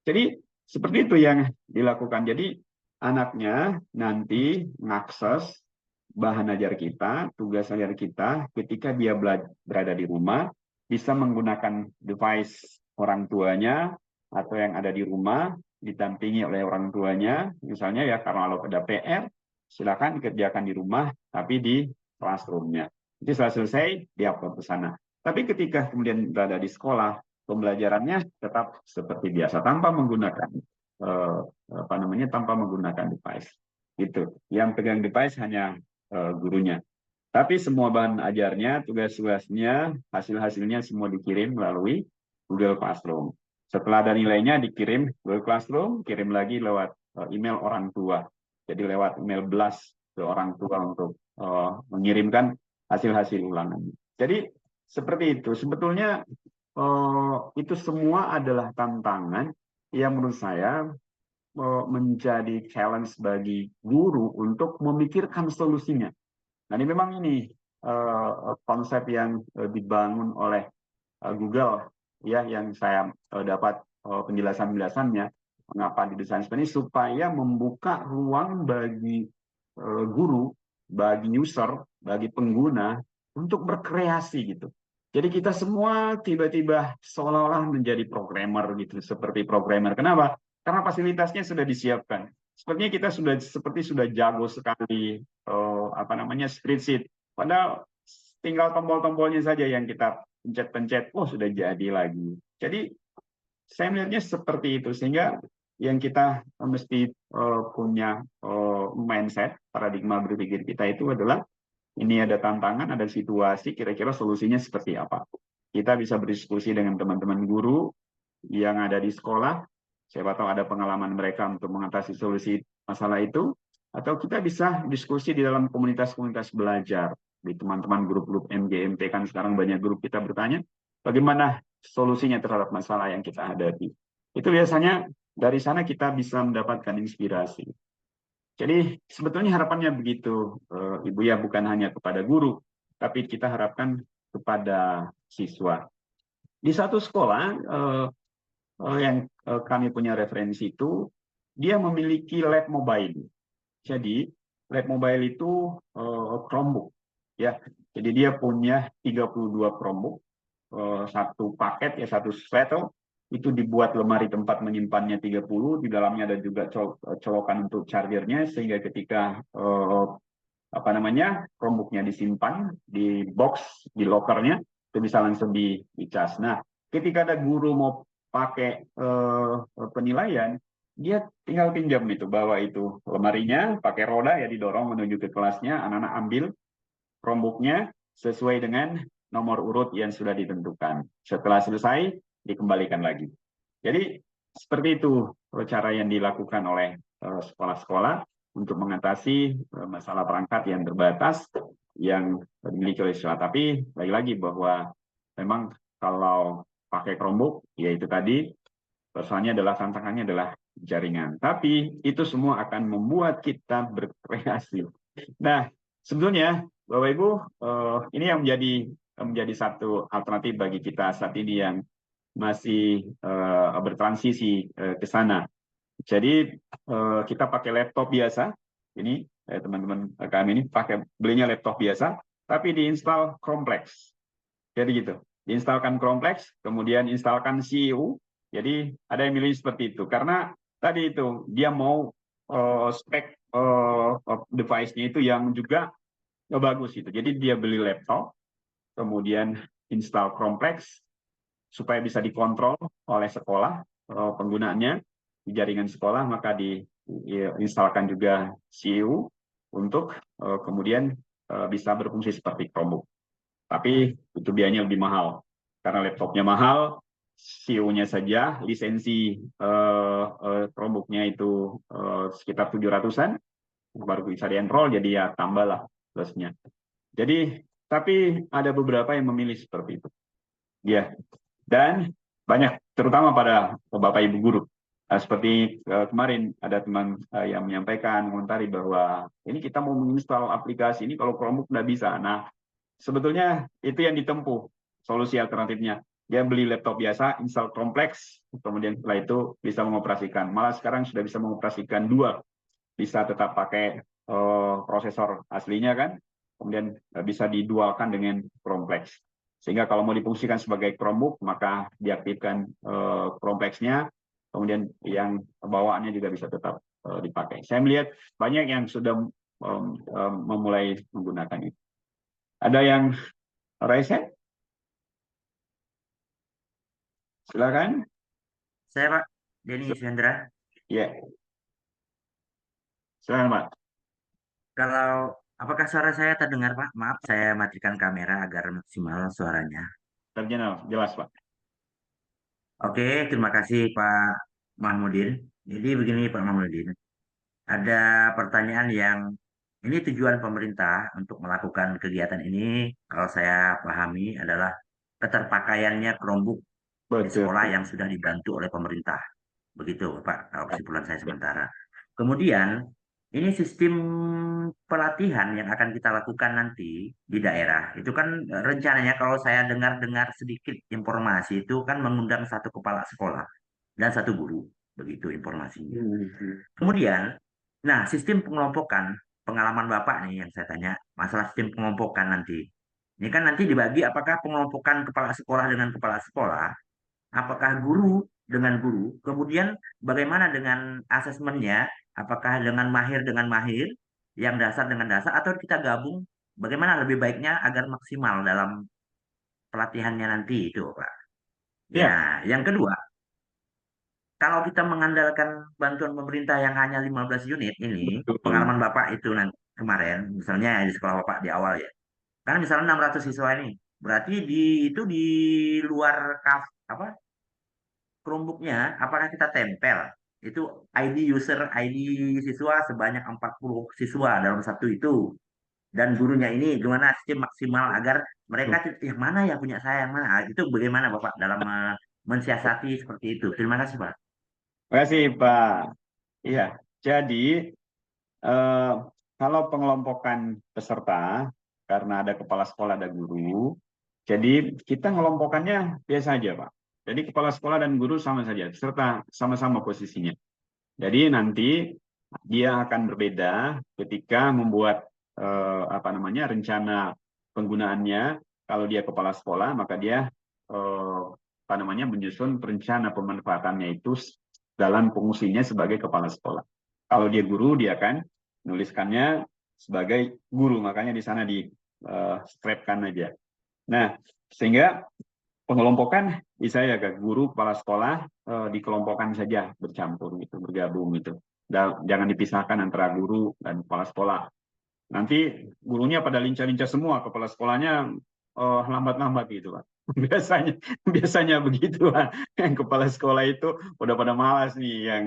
Jadi seperti itu yang dilakukan. Jadi anaknya nanti mengakses bahan ajar kita, tugas ajar kita, ketika dia berada di rumah, bisa menggunakan device orang tuanya atau yang ada di rumah, didampingi oleh orang tuanya, misalnya ya kalau ada PR, silakan dikerjakan di rumah, tapi di classroom-nya. Jadi setelah selesai, di-upload ke sana. Tapi ketika kemudian berada di sekolah, pembelajarannya tetap seperti biasa, tanpa menggunakan tanpa menggunakan device. Gitu. Yang pegang device hanya gurunya. Tapi semua bahan ajarnya, tugas-tugasnya, hasil-hasilnya semua dikirim melalui Google Classroom. Setelah ada nilainya dikirim Google Classroom, kirim lagi lewat email orang tua. Jadi lewat email blast ke orang tua untuk mengirimkan hasil-hasil ulangan. Jadi seperti itu. Sebetulnya itu semua adalah tantangan yang menurut saya menjadi challenge bagi guru untuk memikirkan solusinya. Nah, ini memang konsep yang dibangun oleh Google ya, yang saya dapat penjelasannya mengapa didesain seperti ini, supaya membuka ruang bagi guru, bagi user, bagi pengguna untuk berkreasi gitu. Jadi kita semua tiba-tiba seolah-olah menjadi programmer gitu, seperti programmer. Kenapa? Karena fasilitasnya sudah disiapkan. Sepertinya kita sudah jago sekali spreadsheet. Padahal tinggal tombol-tombolnya saja yang kita pencet-pencet, sudah jadi lagi. Jadi saya melihatnya seperti itu, sehingga yang kita mesti punya mindset, paradigma berpikir kita itu adalah ini ada tantangan, ada situasi, kira-kira solusinya seperti apa. Kita bisa berdiskusi dengan teman-teman guru yang ada di sekolah, siapa tahu ada pengalaman mereka untuk mengatasi solusi masalah itu, atau kita bisa diskusi di dalam komunitas-komunitas belajar, di teman-teman grup-grup MGMT, kan sekarang banyak grup, kita bertanya, bagaimana solusinya terhadap masalah yang kita hadapi. Itu biasanya dari sana kita bisa mendapatkan inspirasi. Jadi sebetulnya harapannya begitu, Ibu ya, bukan hanya kepada guru, tapi kita harapkan kepada siswa. Di satu sekolah yang kami punya referensi itu, dia memiliki lab mobile. Jadi lab mobile itu Chromebook, ya. Jadi dia punya 32 Chromebook, satu paket ya, satu settle. Itu dibuat lemari tempat menyimpannya 30, di dalamnya ada juga colokan untuk chargernya, sehingga ketika Chromebooknya disimpan di box, di lokernya, itu bisa langsung dicas. Nah, ketika ada guru mau pakai penilaian, dia tinggal pinjam itu, bawa itu lemarinya, pakai roda ya, didorong menuju ke kelasnya, anak-anak ambil Chromebooknya sesuai dengan nomor urut yang sudah ditentukan. Setelah selesai, dikembalikan lagi. Jadi seperti itu cara yang dilakukan oleh sekolah-sekolah untuk mengatasi masalah perangkat yang terbatas yang dimiliki oleh siswa. Tapi lagi-lagi bahwa memang kalau pakai Chromebook, yaitu tadi persoalannya adalah, tantangannya adalah jaringan. Tapi itu semua akan membuat kita berkreasi. Nah, sebetulnya Bapak Ibu, ini yang menjadi satu alternatif bagi kita saat ini yang masih bertransisi ke sana. Jadi kita pakai laptop biasa. Ini teman-teman kami ini belinya laptop biasa, tapi diinstal Chromplex. Jadi gitu, diinstalkan Chromplex, kemudian instalkan CEU. Jadi ada yang milih seperti itu, karena tadi itu dia mau spek device-nya itu yang juga bagus gitu. Jadi dia beli laptop, kemudian install Chromplex supaya bisa dikontrol oleh sekolah penggunaannya di jaringan sekolah, maka diinstalkan juga CEU untuk kemudian bisa berfungsi seperti Chromebook. tapi itu biayanya lebih mahal karena laptopnya mahal, CEO-nya saja lisensi Chromebook-nya itu sekitar 700-an, baru bisa di-enroll, jadi ya tambahlah plusnya. Jadi tapi ada beberapa yang memilih seperti itu, ya. Dan banyak, terutama pada Bapak Ibu guru. Seperti kemarin ada teman yang menyampaikan, mengomentari bahwa ini kita mau menginstal aplikasi ini kalau Chromebook nggak bisa. Nah, sebetulnya itu yang ditempuh solusi alternatifnya. Dia beli laptop biasa, install kompleks, kemudian setelah itu bisa mengoperasikan. Malah sekarang sudah bisa mengoperasikan dua, bisa tetap pakai prosesor aslinya kan, kemudian bisa didualkan dengan kompleks. Sehingga kalau mau difungsikan sebagai Chromebook, maka diaktifkan kompleksnya, kemudian yang bawaannya juga bisa tetap dipakai. Saya melihat banyak yang sudah memulai menggunakan itu. Ada yang raise hand? Silakan. Saya Pak, Denny Yuswendra. Ya. Silakan Pak. Kalau apakah suara saya terdengar Pak? Maaf, saya matikan kamera agar maksimal suaranya. Terjemah jelas Pak. Oke, terima kasih Pak Mahmudin. Jadi begini Pak Mahmudin, ada pertanyaan yang ini tujuan pemerintah untuk melakukan kegiatan ini, kalau saya pahami adalah keterpakaiannya Chromebook di Betul. sekolah yang sudah dibantu oleh pemerintah. Begitu Pak, kesimpulan saya sementara. Kemudian, ini sistem pelatihan yang akan kita lakukan nanti di daerah. Itu kan rencananya kalau saya dengar-dengar sedikit informasi itu kan mengundang satu kepala sekolah dan satu guru. Begitu informasinya. Kemudian, nah sistem pengelompokan, pengalaman Bapak nih yang saya tanya, masalah sistem pengelompokan nanti. Ini kan nanti dibagi apakah pengelompokan kepala sekolah dengan kepala sekolah, apakah guru dengan guru, kemudian bagaimana dengan asesmennya, apakah dengan mahir, yang dasar dengan dasar, atau kita gabung, bagaimana lebih baiknya agar maksimal dalam pelatihannya nanti itu, Pak. Ya, yang kedua, kalau kita mengandalkan bantuan pemerintah yang hanya 15 unit ini, Betul. pengalaman Bapak itu nanti kemarin, misalnya di sekolah Bapak di awal ya, kan misalnya 600 siswa ini, berarti itu di luar apa Chromebook-nya, apakah kita tempel itu ID user, ID siswa sebanyak 40 siswa dalam satu itu, dan gurunya ini gimana sistem maksimal agar mereka yang mana ya punya saya yang mana. Itu bagaimana Bapak dalam mensiasati seperti itu. Terima kasih Pak. Terima kasih Pak. Iya, jadi kalau pengelompokan peserta karena ada kepala sekolah, ada guru, jadi kita ngelompokannya biasa aja Pak. Jadi kepala sekolah dan guru sama saja, peserta sama-sama posisinya. Jadi nanti dia akan berbeda ketika membuat rencana penggunaannya. Kalau dia kepala sekolah, maka dia menyusun rencana pemanfaatannya itu dalam fungsinya sebagai kepala sekolah. Kalau dia guru, dia akan menuliskannya sebagai guru, makanya di sana di strapkan aja. Nah, sehingga pengelompokan bisa ya ke guru, kepala sekolah dikelompokkan saja, bercampur gitu, bergabung gitu. Dan jangan dipisahkan antara guru dan kepala sekolah. Nanti gurunya pada lincah-lincah semua, kepala sekolahnya lambat-lambat gitu Pak. Biasanya begitu Pak. Yang kepala sekolah itu udah pada malas nih, yang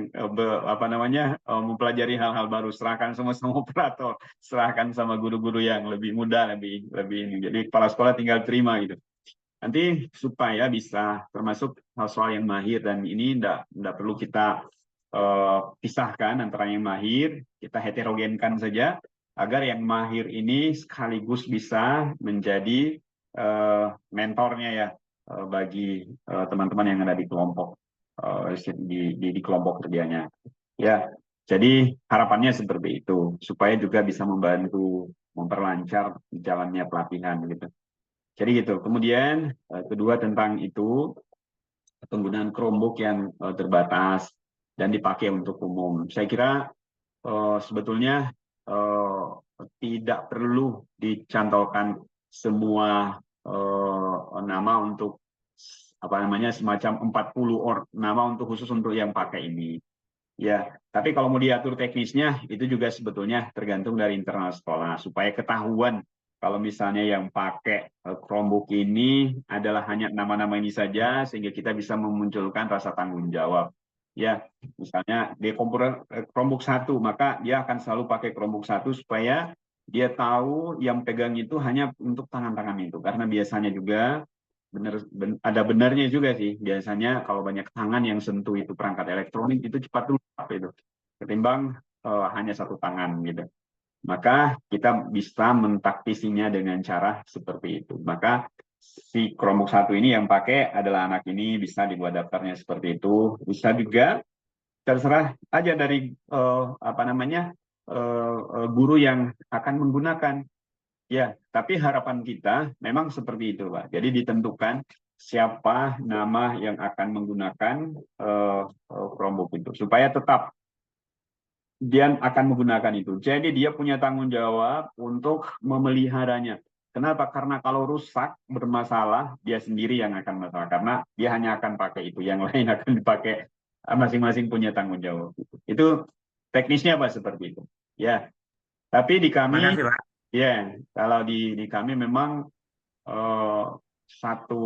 mempelajari hal-hal baru, serahkan semua sama operator, serahkan sama guru-guru yang lebih muda, lebih ini. Jadi kepala sekolah tinggal terima gitu. Nanti supaya bisa termasuk hal-hal yang mahir, dan ini enggak perlu kita pisahkan antara yang mahir, kita heterogenkan saja agar yang mahir ini sekaligus bisa menjadi mentornya ya bagi teman-teman yang ada di kelompok di kelompok kerjanya. Ya, jadi harapannya seperti itu supaya juga bisa membantu memperlancar jalannya pelatihan gitu. Jadi gitu. Kemudian kedua tentang itu penggunaan Chromebook yang terbatas dan dipakai untuk umum. Saya kira sebetulnya tidak perlu dicantolkan semua nama untuk semacam 40 nama untuk khusus untuk yang pakai ini. Ya, tapi kalau mau diatur teknisnya itu juga sebetulnya tergantung dari internal sekolah supaya ketahuan kalau misalnya yang pakai Chromebook ini adalah hanya nama-nama ini saja, sehingga kita bisa memunculkan rasa tanggung jawab. Ya, misalnya di komputer Chromebook 1, maka dia akan selalu pakai Chromebook 1 supaya dia tahu yang pegang itu hanya untuk tangan-tangan itu. Karena biasanya juga ada benarnya juga sih. Biasanya kalau banyak tangan yang sentuh itu perangkat elektronik itu cepat lupa itu. Ketimbang hanya satu tangan gitu. Maka kita bisa mentaktisinya dengan cara seperti itu. Maka si Chromebook 1 ini yang pakai adalah anak ini, bisa dibuat daftarnya seperti itu. Bisa juga terserah aja dari guru yang akan menggunakan. Ya, tapi harapan kita memang seperti itu, Pak. Jadi ditentukan siapa nama yang akan menggunakan Chromebook itu supaya tetap dia akan menggunakan itu. Jadi dia punya tanggung jawab untuk memeliharanya. Kenapa? Karena kalau rusak, bermasalah, dia sendiri yang akan masalah. Karena dia hanya akan pakai itu. Yang lain akan dipakai, masing-masing punya tanggung jawab. Itu teknisnya Pak seperti itu. Ya, tapi di kami, Makasih, Pak. ya, kalau di kami memang satu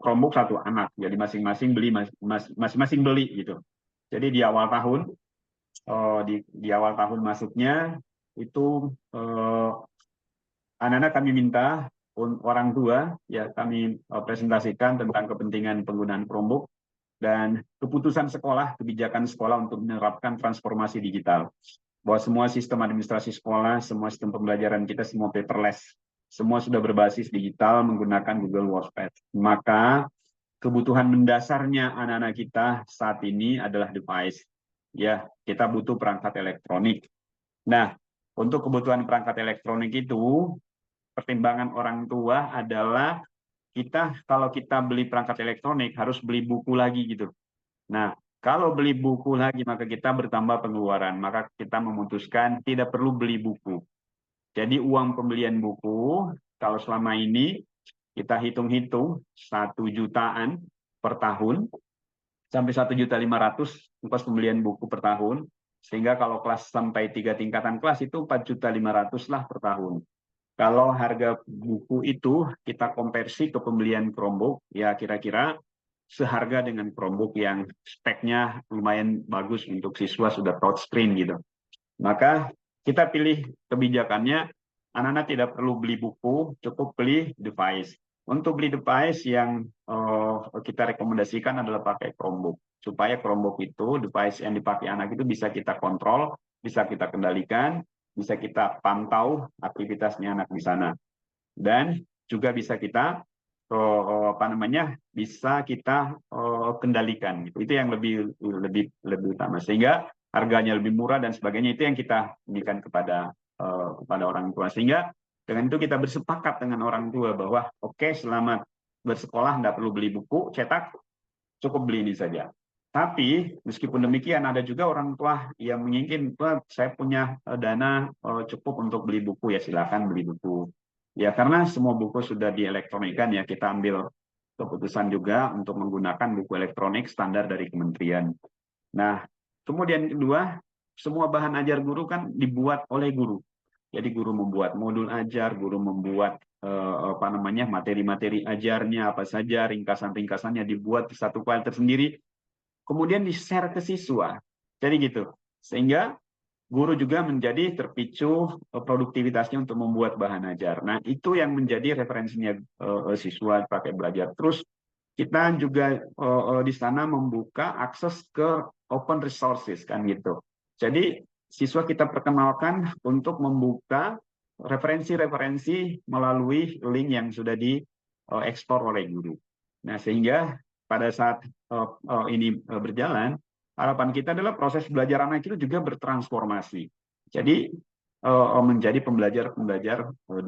Chromebook satu anak. Jadi masing-masing beli gitu. Jadi di awal tahun, di awal tahun masuknya itu anak-anak kami minta orang tua ya kami presentasikan tentang kepentingan penggunaan Chromebook dan keputusan sekolah, kebijakan sekolah untuk menerapkan transformasi digital. Bahwa semua sistem administrasi sekolah, semua sistem pembelajaran kita semua paperless, semua sudah berbasis digital menggunakan Google Workspace. Maka kebutuhan mendasarnya anak-anak kita saat ini adalah device. Ya, kita butuh perangkat elektronik. Nah, untuk kebutuhan perangkat elektronik itu, pertimbangan orang tua adalah kalau kita beli perangkat elektronik harus beli buku lagi gitu. Nah, kalau beli buku lagi maka kita bertambah pengeluaran. Maka kita memutuskan tidak perlu beli buku. Jadi uang pembelian buku, kalau selama ini kita hitung-hitung 1 jutaan per tahun, sampai 1.500.000 ongkos pembelian buku per tahun, sehingga kalau kelas sampai 3 tingkatan kelas itu 4.500.000 lah per tahun. Kalau harga buku itu kita konversi ke pembelian Chromebook, ya kira-kira seharga dengan Chromebook yang speknya lumayan bagus untuk siswa sudah touchscreen gitu. Maka kita pilih kebijakannya, anak-anak tidak perlu beli buku, cukup beli device. Untuk beli device yang kita rekomendasikan adalah pakai Chromebook. Supaya Chromebook itu, device yang dipakai anak itu bisa kita kontrol, bisa kita kendalikan, bisa kita pantau aktivitasnya anak di sana. Dan juga bisa kita bisa kita kendalikan. Itu yang lebih utama. Sehingga harganya lebih murah dan sebagainya, itu yang kita berikan kepada orang tua. Sehingga dengan itu kita bersepakat dengan orang tua bahwa oke, selama bersekolah tidak perlu beli buku cetak, cukup beli ini saja. Tapi meskipun demikian ada juga orang tua yang menginginkan, saya punya dana cukup untuk beli buku, ya silakan beli buku. Ya karena semua buku sudah dielektronikan ya, kita ambil keputusan juga untuk menggunakan buku elektronik standar dari kementerian. Nah, kemudian kedua, semua bahan ajar guru kan dibuat oleh guru. Jadi guru membuat modul ajar, guru membuat materi-materi ajarnya apa saja, ringkasan-ringkasannya dibuat di satu file tersendiri, kemudian di-share ke siswa. Jadi gitu. Sehingga guru juga menjadi terpicu produktivitasnya untuk membuat bahan ajar. Nah, itu yang menjadi referensinya siswa pakai belajar. Terus kita juga di sana membuka akses ke open resources kan gitu. Jadi siswa kita perkenalkan untuk membuka referensi-referensi melalui link yang sudah diekspor oleh guru. Nah, sehingga pada saat ini berjalan, harapan kita adalah proses belajar anak itu juga bertransformasi. Jadi menjadi pembelajar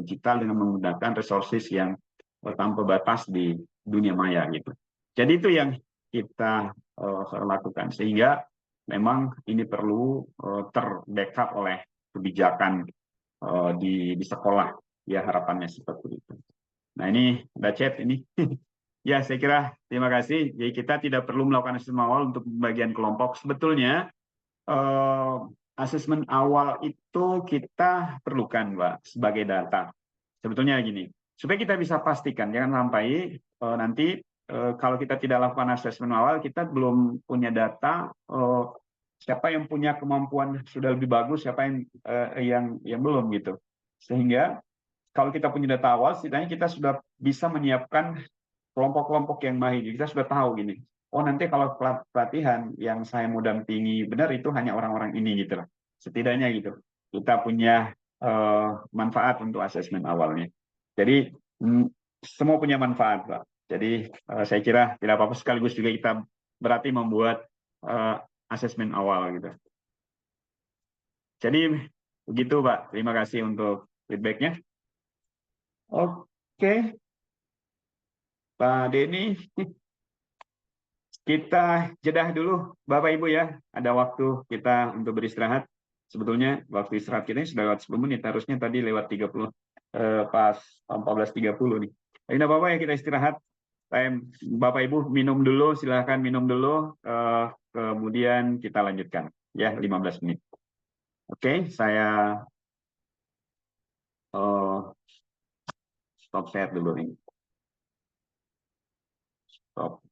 digital dengan menggunakan resources yang tanpa batas di dunia maya gitu. Jadi itu yang kita lakukan, sehingga memang ini perlu terbackup oleh kebijakan di sekolah, ya harapannya seperti itu. Nah ini ada chat ini. Ya, saya kira terima kasih. Jadi kita tidak perlu melakukan asesmen awal untuk pembagian kelompok. Sebetulnya asesmen awal itu kita perlukan, Pak, sebagai data. sebetulnya gini, supaya kita bisa pastikan, jangan sampai nanti kalau kita tidak lakukan asesmen awal, kita belum punya data siapa yang punya kemampuan sudah lebih bagus, siapa yang belum gitu. Sehingga kalau kita punya data awal, setidaknya kita sudah bisa menyiapkan kelompok-kelompok yang mahir. Kita sudah tahu gini, oh nanti kalau pelatihan yang saya mau dampingi benar itu hanya orang-orang ini gitu lah. Setidaknya gitu. Kita punya manfaat untuk asesmen awalnya. Jadi semua punya manfaat, Pak. Jadi saya kira tidak apa-apa, sekaligus juga kita berarti membuat asesmen awal gitu. Jadi begitu, Pak. Terima kasih untuk feedbacknya. Oke, Pak Denny, kita jedah dulu, Bapak Ibu ya. Ada waktu kita untuk beristirahat. Sebetulnya waktu istirahat kita ini sudah lewat 10 menit, harusnya tadi lewat 30, pas 14.30 nih. Ini Bapak ya, kita istirahat. Bapak Ibu minum dulu, silahkan minum dulu, kemudian kita lanjutkan ya 15 menit. Oke, saya stop share dulu nih. Stop.